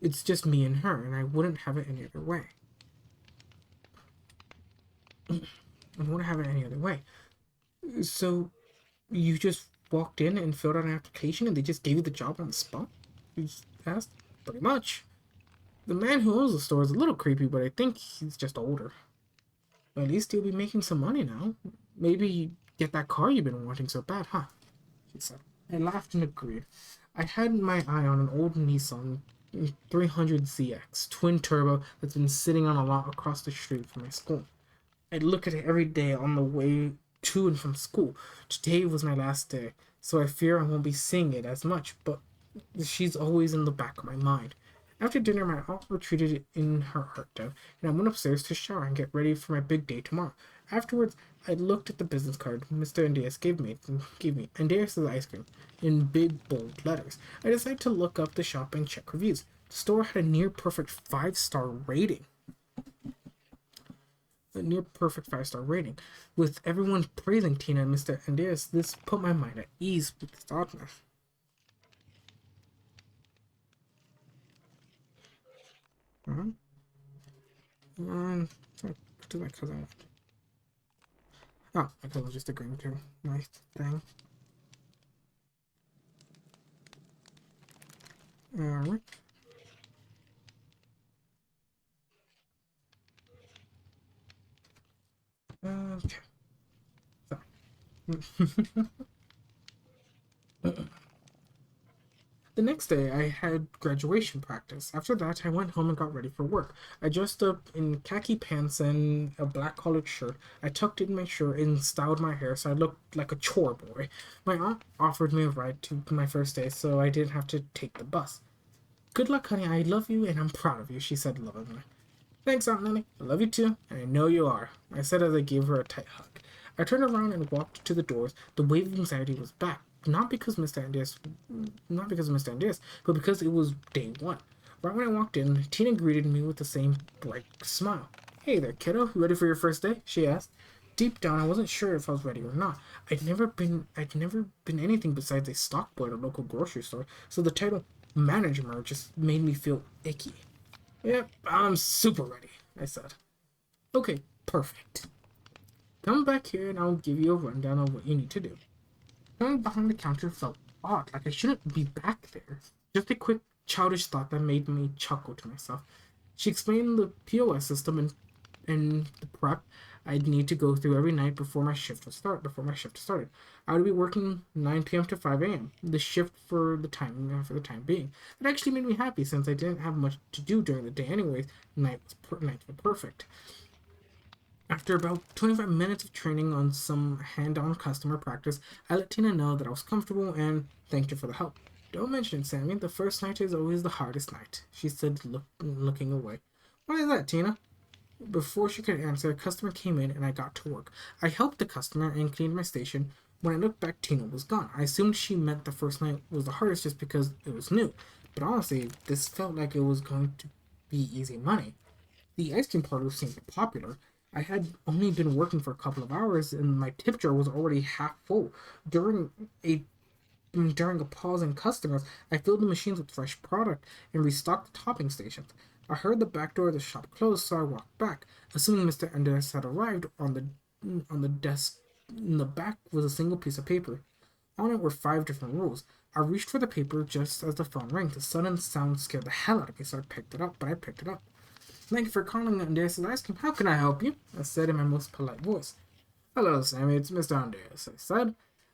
It's just me and her, and I wouldn't have it any other way. I wouldn't have it any other way. So, you just walked in and filled out an application and they just gave you the job on the spot? You just asked? Pretty much. The man who owns the store is a little creepy, but I think he's just older. At least he'll be making some money now. Maybe get that car you've been wanting so bad, huh? She said. I laughed and agreed. I had my eye on an old Nissan 300ZX twin turbo that's been sitting on a lot across the street from my school. I'd look at it every day on the way to and from school. Today was my last day, so I fear I won't be seeing it as much, but she's always in the back of my mind. After dinner, my aunt retreated in her art den, and I went upstairs to shower and get ready for my big day tomorrow. Afterwards, I looked at the business card Mr. Andreas gave me Andreas' ice cream in big bold letters. I decided to look up the shop and check reviews. The store had a near perfect 5-star rating. A near perfect 5-star rating. With everyone praising Tina and Mr. Andreas, this put my mind at ease with this oddness. Uh-huh. What did my cousin want? Oh, my cousin was just agreeing to my thing. Alright. Okay. So. The next day, I had graduation practice. After that, I went home and got ready for work. I dressed up in khaki pants and a black collared shirt. I tucked in my shirt and styled my hair so I looked like a chore boy. My aunt offered me a ride to my first day, so I didn't have to take the bus. Good luck, honey. I love you and I'm proud of you, she said lovingly. Thanks, Aunt Nellie. I love you too, and I know you are, I said as I gave her a tight hug. I turned around and walked to the doors. The wave of anxiety was back. Not because of Mr. Andreas, but because it was day one. Right when I walked in, Tina greeted me with the same bright smile. Hey there, kiddo. You ready for your first day? She asked. Deep down, I wasn't sure if I was ready or not. I'd never been anything besides a stock boy at a local grocery store, so the title manager just made me feel icky. Yep, I'm super ready, I said. Okay, perfect. Come back here and I'll give you a rundown on what you need to do. Coming behind the counter felt odd, like I shouldn't be back there. Just a quick childish thought that made me chuckle to myself. She explained the POS system and the prep I'd need to go through every night before my shift started. I would be working 9 p.m. to 5 a.m. The shift for the time being. It actually made me happy since I didn't have much to do during the day anyways. Nights were perfect. After about 25 minutes of training on some hand-on customer practice, I let Tina know that I was comfortable and thanked her for the help. Don't mention it, Sammy. The first night is always the hardest night, she said, looking away. Why is that, Tina? Before she could answer, a customer came in and I got to work. I helped the customer and cleaned my station. When I looked back, Tina was gone. I assumed she meant the first night was the hardest just because it was new. But honestly, this felt like it was going to be easy money. The ice cream parlor seemed popular. I had only been working for a couple of hours and my tip jar was already half full. A during a pause in customers, I filled the machines with fresh product and restocked the topping stations. I heard the back door of the shop close, so I walked back. Assuming Mr. Andres had arrived, on the desk in the back was a single piece of paper. On it were 5 different rules. I reached for the paper just as the phone rang. The sudden sound scared the hell out of me, so I picked it up. But I picked it up. Thank you for calling Andres' Ice Cream. How can I help you? I said in my most polite voice. Hello, Sammy. It's Mr. Andres, I said.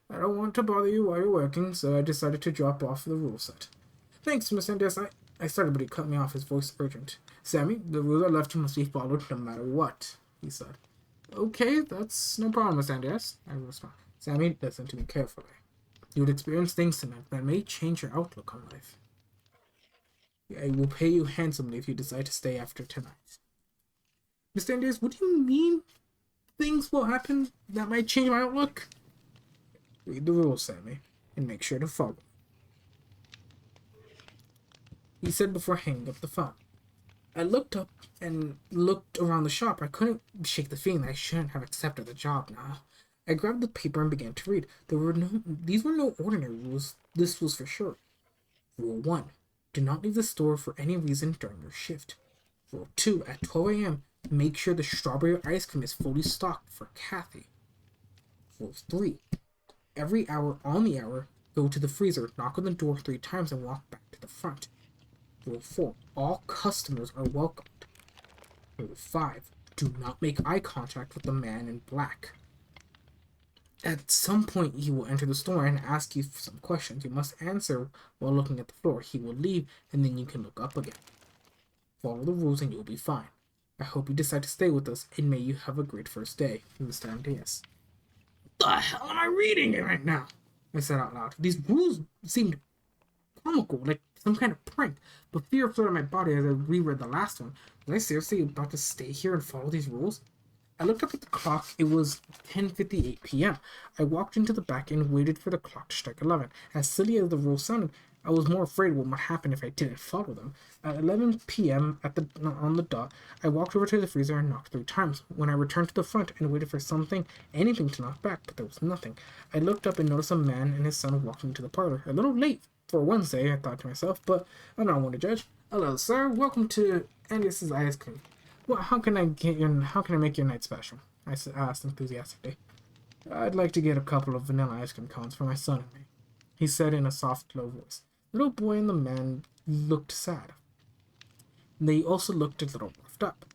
I don't want to bother you while you're working, so I decided to drop off the rule set. Thanks, Mr. Andres. I started, but he cut me off, his voice urgent. Sammy, the rules I left you must be followed no matter what, he said. Okay, that's no problem, Mr. Andres, I responded. Sammy, listen to me carefully. You would experience things tonight that may change your outlook on life. I will pay you handsomely if you decide to stay after tonight. Mr. Andres, what do you mean things will happen that might change my outlook? Read the rules, Sammy, and make sure to follow. He said before hanging up the phone. I looked up and looked around the shop. I couldn't shake the feeling that I shouldn't have accepted the job now. I grabbed the paper and began to read. These were no ordinary rules. This was for sure. Rule 1. Do not leave the store for any reason during your shift. Rule 2. At 12 a.m., make sure the strawberry ice cream is fully stocked for Kathy. Rule 3. Every hour on the hour, go to the freezer, knock on the door 3 times, and walk back to the front. Rule 4. All customers are welcomed. Rule 5. Do not make eye contact with the man in black. At some point, he will enter the store and ask you some questions. You must answer while looking at the floor. He will leave, and then you can look up again. Follow the rules and you'll be fine. I hope you decide to stay with us, and may you have a great first day, Mr. Andreas. What the hell am I reading right now? I said out loud. These rules seemed comical, like some kind of prank, but fear flooded my body as I reread the last one. Was I seriously about to stay here and follow these rules? I looked up at the clock. It was 10:58 p.m. I walked into the back and waited for the clock to strike 11. As silly as the rules sounded, I was more afraid what might happen if I didn't follow them. At 11 p.m. on the dot, I walked over to the freezer and knocked 3 times. When I returned to the front and waited for anything to knock back, but there was nothing. I looked up and noticed a man and his son walking into the parlor. A little late for Wednesday, I thought to myself, but I'm not one to judge. Hello, sir. Welcome to Andy's Ice Cream. Well, how can I make your night special? I asked enthusiastically. I'd like to get a couple of vanilla ice cream cones for my son and me, he said in a soft, low voice. The little boy and the man looked sad. They also looked a little roughed up.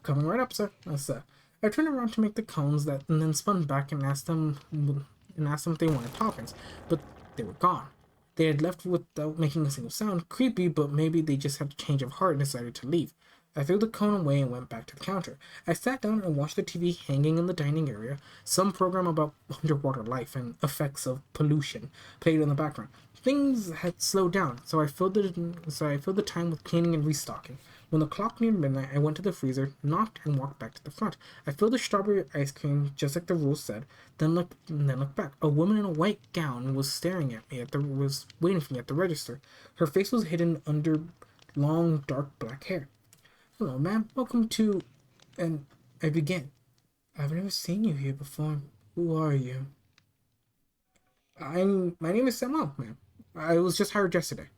Coming right up, sir, I said. I turned around to make the cones and then spun back and asked them if they wanted toppings, but they were gone. They had left without making a single sound. Creepy, but maybe they just had a change of heart and decided to leave. I threw the cone away and went back to the counter. I sat down and watched the TV hanging in the dining area. Some program about underwater life and effects of pollution played in the background. Things had slowed down, so I filled the time with cleaning and restocking. When the clock neared midnight, I went to the freezer, knocked, and walked back to the front. I filled the strawberry ice cream just like the rules said, then looked back. A woman in a white gown was staring at me was waiting for me at the register. Her face was hidden under long, dark black hair. Hello, ma'am. Welcome to... And I began. I've never seen you here before. Who are you? My name is Samuel, ma'am. I was just hired yesterday.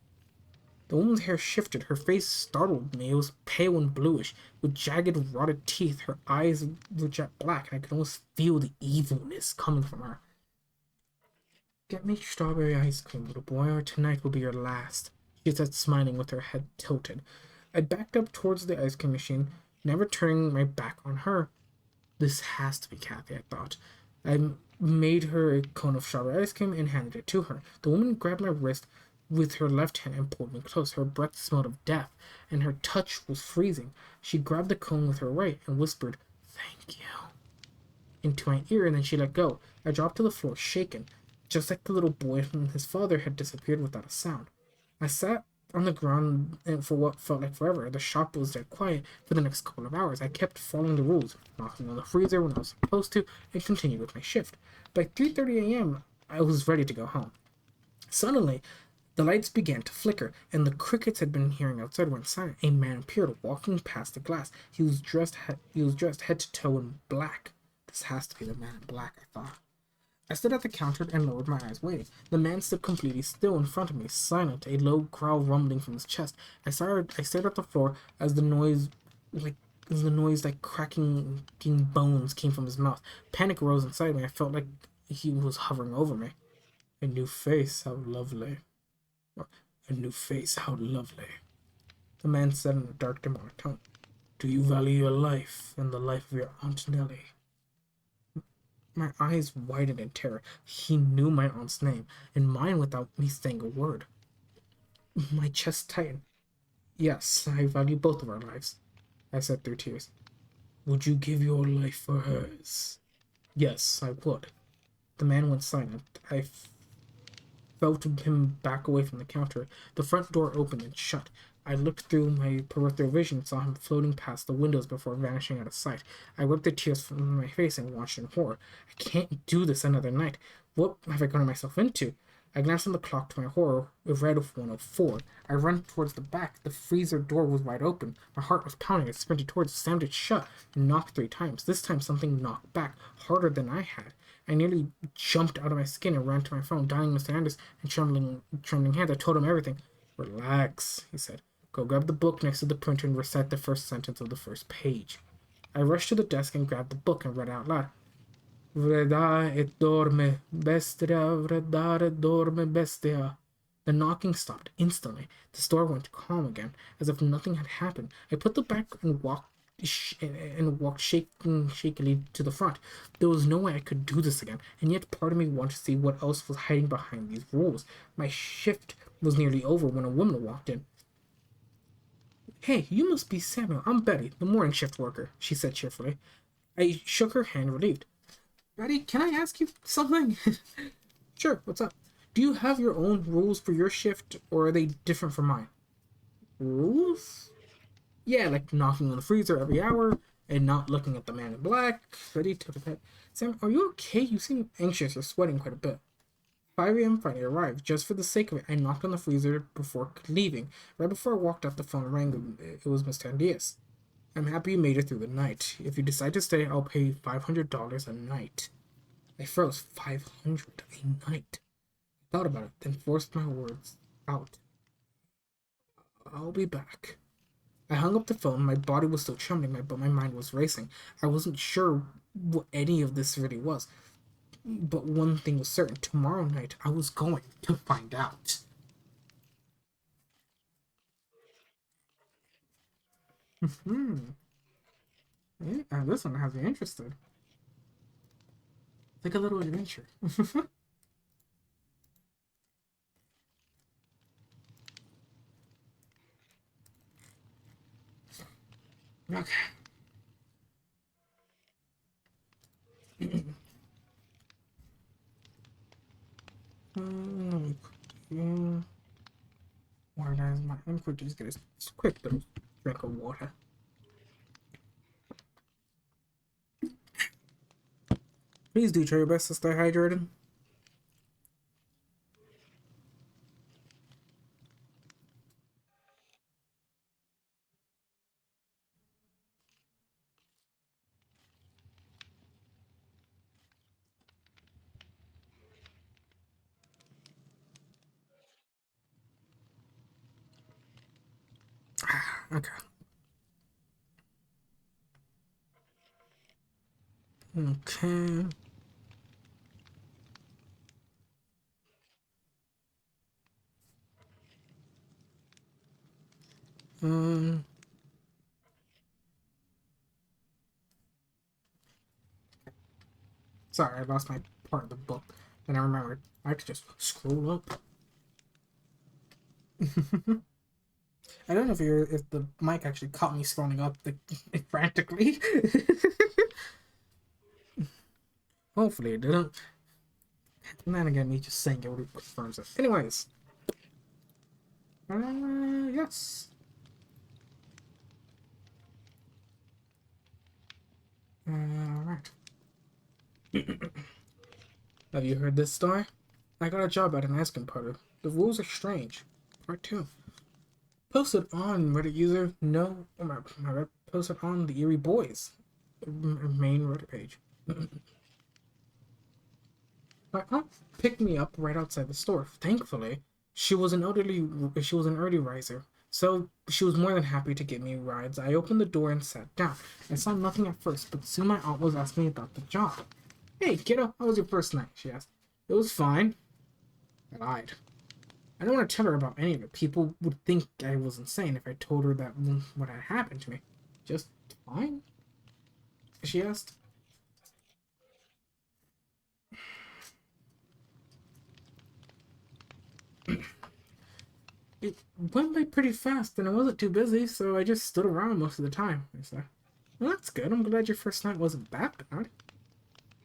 The woman's hair shifted. Her face startled me. It was pale and bluish, with jagged, rotted teeth. Her eyes were jet black, and I could almost feel the evilness coming from her. Get me strawberry ice cream, little boy, or tonight will be your last, she said, smiling with her head tilted. I backed up towards the ice cream machine, never turning my back on her. This has to be Kathy, I thought. I made her a cone of strawberry ice cream and handed it to her. The woman grabbed my wrist with her left hand and pulled me close. Her breath smelled of death, and her touch was freezing. She grabbed the cone with her right and whispered, "Thank you," into my ear, and then she let go. I dropped to the floor, shaken, just like the little boy and his father had disappeared without a sound. I sat on the ground for what felt like forever. The shop was dead quiet for the next couple of hours. I kept following the rules, knocking on the freezer when I was supposed to, and continued with my shift. By 3:30 a.m., I was ready to go home. Suddenly, the lights began to flicker, and the crickets I'd been hearing outside went silent. A man appeared, walking past the glass. He was dressed head to toe in black. This has to be the man in black, I thought. I stood at the counter and lowered my eyes, waiting. The man stood completely still in front of me, silent, a low growl rumbling from his chest. I stared at the floor like as the noise like cracking bones came from his mouth. Panic rose inside me. I felt like he was hovering over me. A new face, how lovely. A new face, how lovely. The man said in a dark, demonic tone. Do you value your life and the life of your Aunt Nellie? My eyes widened in terror. He knew my aunt's name, and mine without me saying a word. My chest tightened. Yes, I value both of our lives, I said through tears. Would you give your life for hers? Yes, I would. The man went silent. I felt him back away from the counter. The front door opened and shut. I looked through my peripheral vision and saw him floating past the windows before vanishing out of sight. I wiped the tears from my face and watched in horror. I can't do this another night. What have I gotten myself into? I glanced on the clock. To my horror. It read 1:04. I ran towards the back. The freezer door was wide open. My heart was pounding. I sprinted towards it, slammed it shut, and knocked 3 times. This time something knocked back, harder than I had. I nearly jumped out of my skin and ran to my phone, dialing Mr. Anders in trembling hands. I told him everything. Relax, he said. Go grab the book next to the printer and recite the first sentence of the first page. I rushed to the desk and grabbed the book and read out loud. Vreda et dorme, bestia, vreda et dorme, bestia. The knocking stopped instantly. The store went calm again, as if nothing had happened. I put the back and walked shakily to the front. There was no way I could do this again, and yet part of me wanted to see what else was hiding behind these rules. My shift was nearly over when a woman walked in. Hey, you must be Samuel. I'm Betty, the morning shift worker, she said cheerfully. I shook her hand, relieved. Betty, can I ask you something? Sure, what's up? Do you have your own rules for your shift, or are they different from mine? Rules? Yeah, like knocking on the freezer every hour and not looking at the man in black. Ready to the pet. Sam, are you okay? You seem anxious. You're sweating quite a bit. 5 a.m. Friday arrived. Just for the sake of it, I knocked on the freezer before leaving. Right before I walked out, the phone rang. It was Mr. Andias. I'm happy you made it through the night. If you decide to stay, I'll pay you $500 a night. I froze. $500 a night. I thought about it, then forced my words out. I'll be back. I hung up the phone. My body was still trembling, but my mind was racing. I wasn't sure what any of this really was. But one thing was certain. Tomorrow night, I was going to find out. Yeah, this one has me interested. Like a little adventure. Okay. Yeah. Water is my. I'm quick to just get a quick little drink of water. Please do try your best to stay hydrated. Okay. Okay. Um. Sorry, I lost my part of the book. Then I remembered I could just scroll up. I don't know if the mic actually caught me scrolling up frantically. Hopefully it didn't. And then again, me just saying it really confirms it. Anyways, Yes. Alright. Have you heard this story? I got a job at an ice cream parlor. The rules are strange. Part 2. Posted on Reddit user no posted on the Erie Boys main Reddit page. My aunt picked me up right outside the store. Thankfully, she was an early riser, so she was more than happy to give me rides. I opened the door and sat down. I saw nothing at first, but soon my aunt was asking me about the job. Hey, kiddo, how was your first night? She asked. It was fine. I lied. I don't want to tell her about any of it. People would think I was insane if I told her that what had happened to me. Just fine? She asked. It went by pretty fast and I wasn't too busy, so I just stood around most of the time. I said, well, that's good. I'm glad your first night wasn't that bad.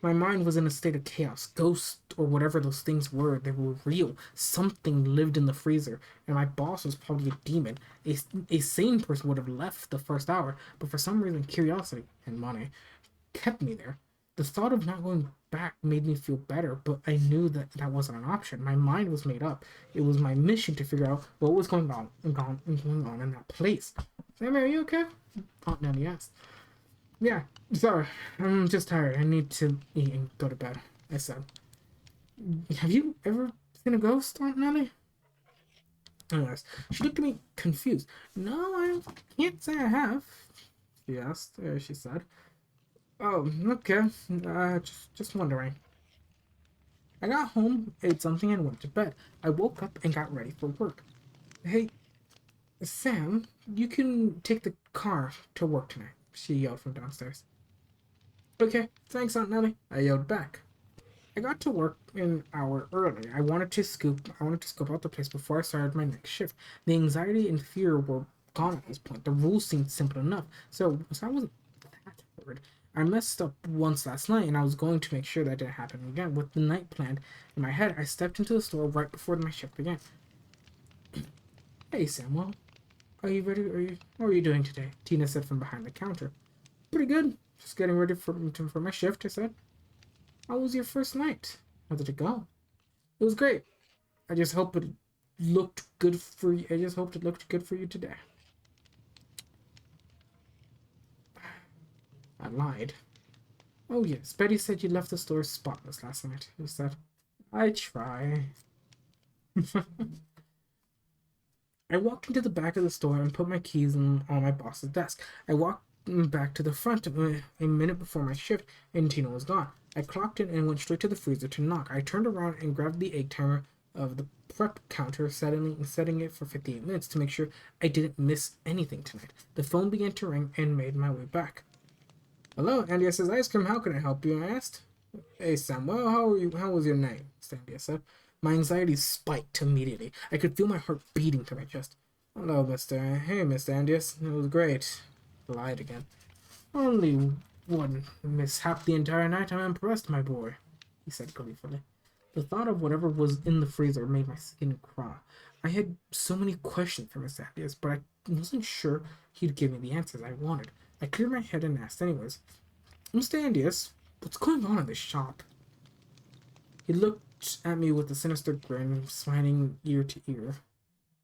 My mind was in a state of chaos. Ghosts or whatever those things were, they were real. Something lived in the freezer, and my boss was probably a demon. A sane person would have left the first hour, but for some reason, curiosity and money kept me there. The thought of not going back made me feel better, but I knew that that wasn't an option. My mind was made up. It was my mission to figure out what was going on in that place. Sammy, are you okay? Aunt Nellie asked. Yeah, sorry. I'm just tired. I need to eat and go to bed, I said. Have you ever seen a ghost, Aunt Nellie? I asked. She looked at me confused. No, I can't say I have, she asked. She said. Oh, okay. Just wondering. I got home, ate something, and went to bed. I woke up and got ready for work. Hey, Sam, you can take the car to work tonight, she yelled from downstairs. Okay, thanks, Aunt Nellie, I yelled back. I got to work an hour early. I wanted to scope out the place before I started my next shift. The anxiety and fear were gone at this point. The rules seemed simple enough, so I wasn't that worried. I messed up once last night, and I was going to make sure that didn't happen again. With the night planned in my head, I stepped into the store right before my shift began. Hey, Samuel, are you ready? What are you doing today? Tina said from behind the counter. Pretty good. Just getting ready for my shift, I said. How was your first night? How did it go? It was great. I just hope it looked good for you. I just hoped it looked good for you today. I lied. Oh yes, Betty said you left the store spotless last night. He said, I try. I walked into the back of the store and put my keys on my boss's desk. I walked back to the front a minute before my shift, and Tina was gone. I clocked in and went straight to the freezer to knock. I turned around and grabbed the egg timer of the prep counter, setting it for 58 minutes to make sure I didn't miss anything tonight. The phone began to ring and made my way back. Hello, Andy says Ice Cream. How can I help you? I asked. Hey, Sam. Well, how are you? How was your night? Sandy said. My anxiety spiked immediately. I could feel my heart beating to my chest. Hello, Mr. Hey, Mr. Andius. It was great. I lied again. Only one mishap the entire night. I'm impressed, my boy, he said gleefully. The thought of whatever was in the freezer made my skin crawl. I had so many questions for Mr. Andius, but I wasn't sure he'd give me the answers I wanted. I cleared my head and asked anyways. Mr. Andius, what's going on in this shop? He looked at me with a sinister grin, smiling ear to ear.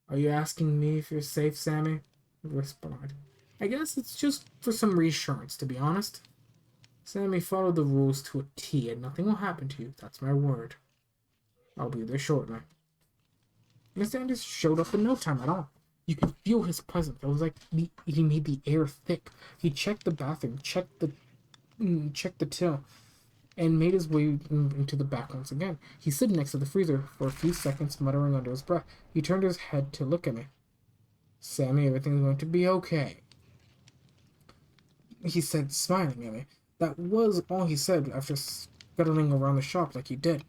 Are you asking me if you're safe, Sammy? I responded. I guess it's just for some reassurance, to be honest. Sammy, follow the rules to a T and nothing will happen to you. That's my word. I'll be there shortly. Mr. Andius showed up in no time at all. You could feel his presence. It was like he made the air thick. He checked the bathroom, checked the till, and made his way into the back once again. He stood next to the freezer for a few seconds, muttering under his breath. He turned his head to look at me. Sammy, everything's going to be okay, he said, smiling at me. That was all he said after scuttling around the shop like he did.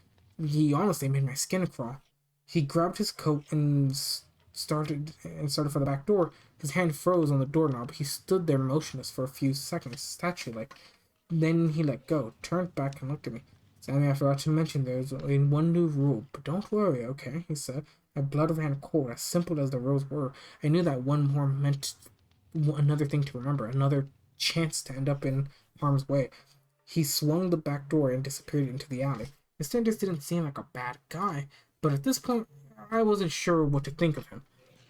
He honestly made my skin crawl. He grabbed his coat and started for the back door. His hand froze on the doorknob. He stood there motionless for a few seconds, statue-like. Then he let go, turned back, and looked at me. Sammy, I forgot to mention there's only one new rule, but don't worry, okay? He said. My blood ran cold, as simple as the rules were. I knew that one more meant another thing to remember, another chance to end up in harm's way. He swung the back door and disappeared into the alley. Mr. Sanders didn't seem like a bad guy, but at this point, I wasn't sure what to think of him.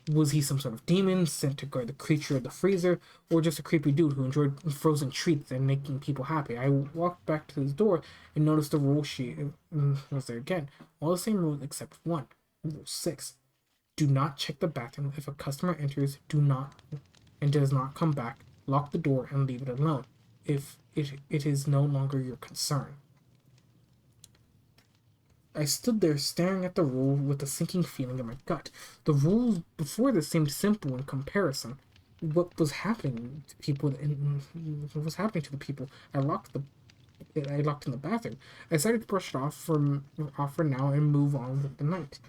Was he some sort of demon sent to guard the creature of the freezer, or just a creepy dude who enjoyed frozen treats and making people happy? I walked back to his door and noticed the rule sheet was there again. All the same rules except one. Rule 6. Do not check the bathroom if a customer enters, do not and does not come back. Lock the door and leave it alone if it is no longer your concern. I stood there staring at the rule with a sinking feeling in my gut. The rules before this seemed simple in comparison. What was happening to people? What was happening to the people? I locked in the bathroom. I decided to brush it off for now and move on with the night.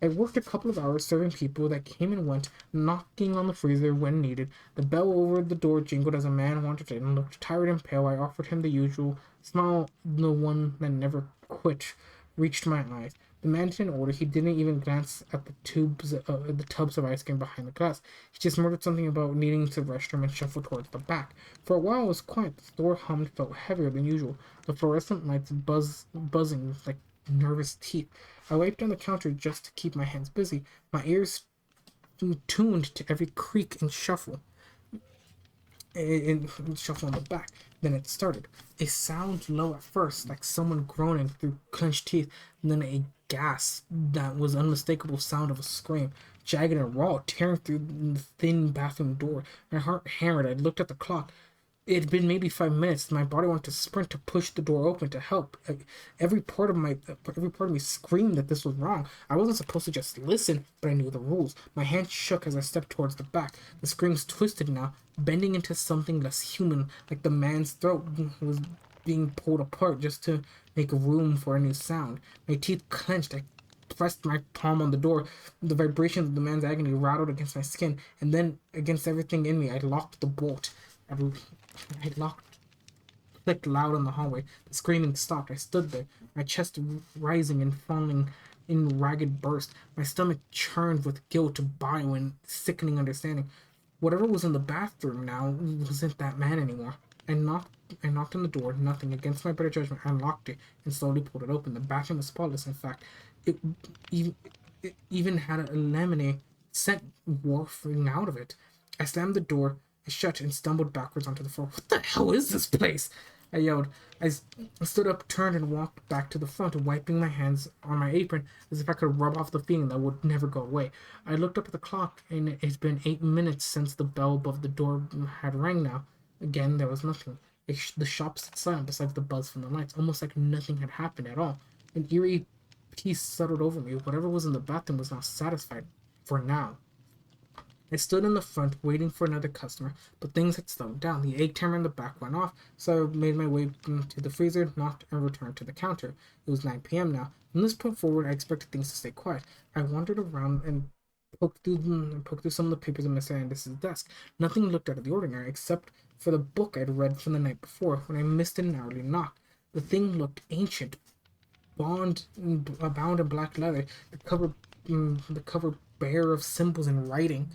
I worked a couple of hours serving people that came and went, knocking on the freezer when needed. The bell over the door jingled as a man wandered in, looked tired and pale. I offered him the usual smile, the one that never quit, reached my eyes. The man didn't order. He didn't even glance at the tubs of ice cream behind the glass. He just murmured something about needing to the restroom and shuffled towards the back. For a while, it was quiet. The store hummed, felt heavier than usual. The fluorescent lights buzzing like nervous teeth. I wiped on the counter just to keep my hands busy, my ears tuned to every creak and shuffle. Shuffle on the back. Then it started. A sound low at first, like someone groaning through clenched teeth, and then a gasp that was unmistakable sound of a scream, jagged and raw, tearing through the thin bathroom door. My heart hammered. I looked at the clock. It had been maybe 5 minutes. My body wanted to sprint to push the door open to help. Every part of me screamed that this was wrong. I wasn't supposed to just listen, but I knew the rules. My hand shook as I stepped towards the back. The screams twisted now, bending into something less human, like the man's throat was being pulled apart just to make room for a new sound. My teeth clenched. I pressed my palm on the door. The vibrations of the man's agony rattled against my skin, and then against everything in me. I locked the bolt. I locked, clicked loud in the hallway. The screaming stopped. I stood there, my chest rising and falling in ragged bursts. My stomach churned with guilt, bile, and sickening understanding. Whatever was in the bathroom now wasn't that man anymore. I knocked on the door. Nothing. Against my better judgment, I unlocked it and slowly pulled it open. The bathroom was spotless. In fact, it even, it even had a lemony scent wafting out of it. I slammed the door shut and stumbled backwards onto the floor. What the hell is this place? I yelled. I stood up, turned, and walked back to the front, wiping my hands on my apron as if I could rub off the feeling that would never go away. I looked up at the clock, and it's been 8 minutes since the bell above the door had rang now. Again, there was nothing. The shop stood silent besides the buzz from the lights, almost like nothing had happened at all. An eerie peace settled over me. Whatever was in the bathroom was now satisfied. For now. I stood in the front waiting for another customer, but things had slowed down. The egg timer in the back went off, so I made my way to the freezer, knocked, and returned to the counter. It was 9 p.m. now. From this point forward, I expected things to stay quiet. I wandered around and poked through some of the papers on Mr. Anderson's desk. Nothing looked out of the ordinary, except for the book I'd read from the night before, when I missed an hourly knock. The thing looked ancient, bound in black leather, the cover bare of symbols and writing.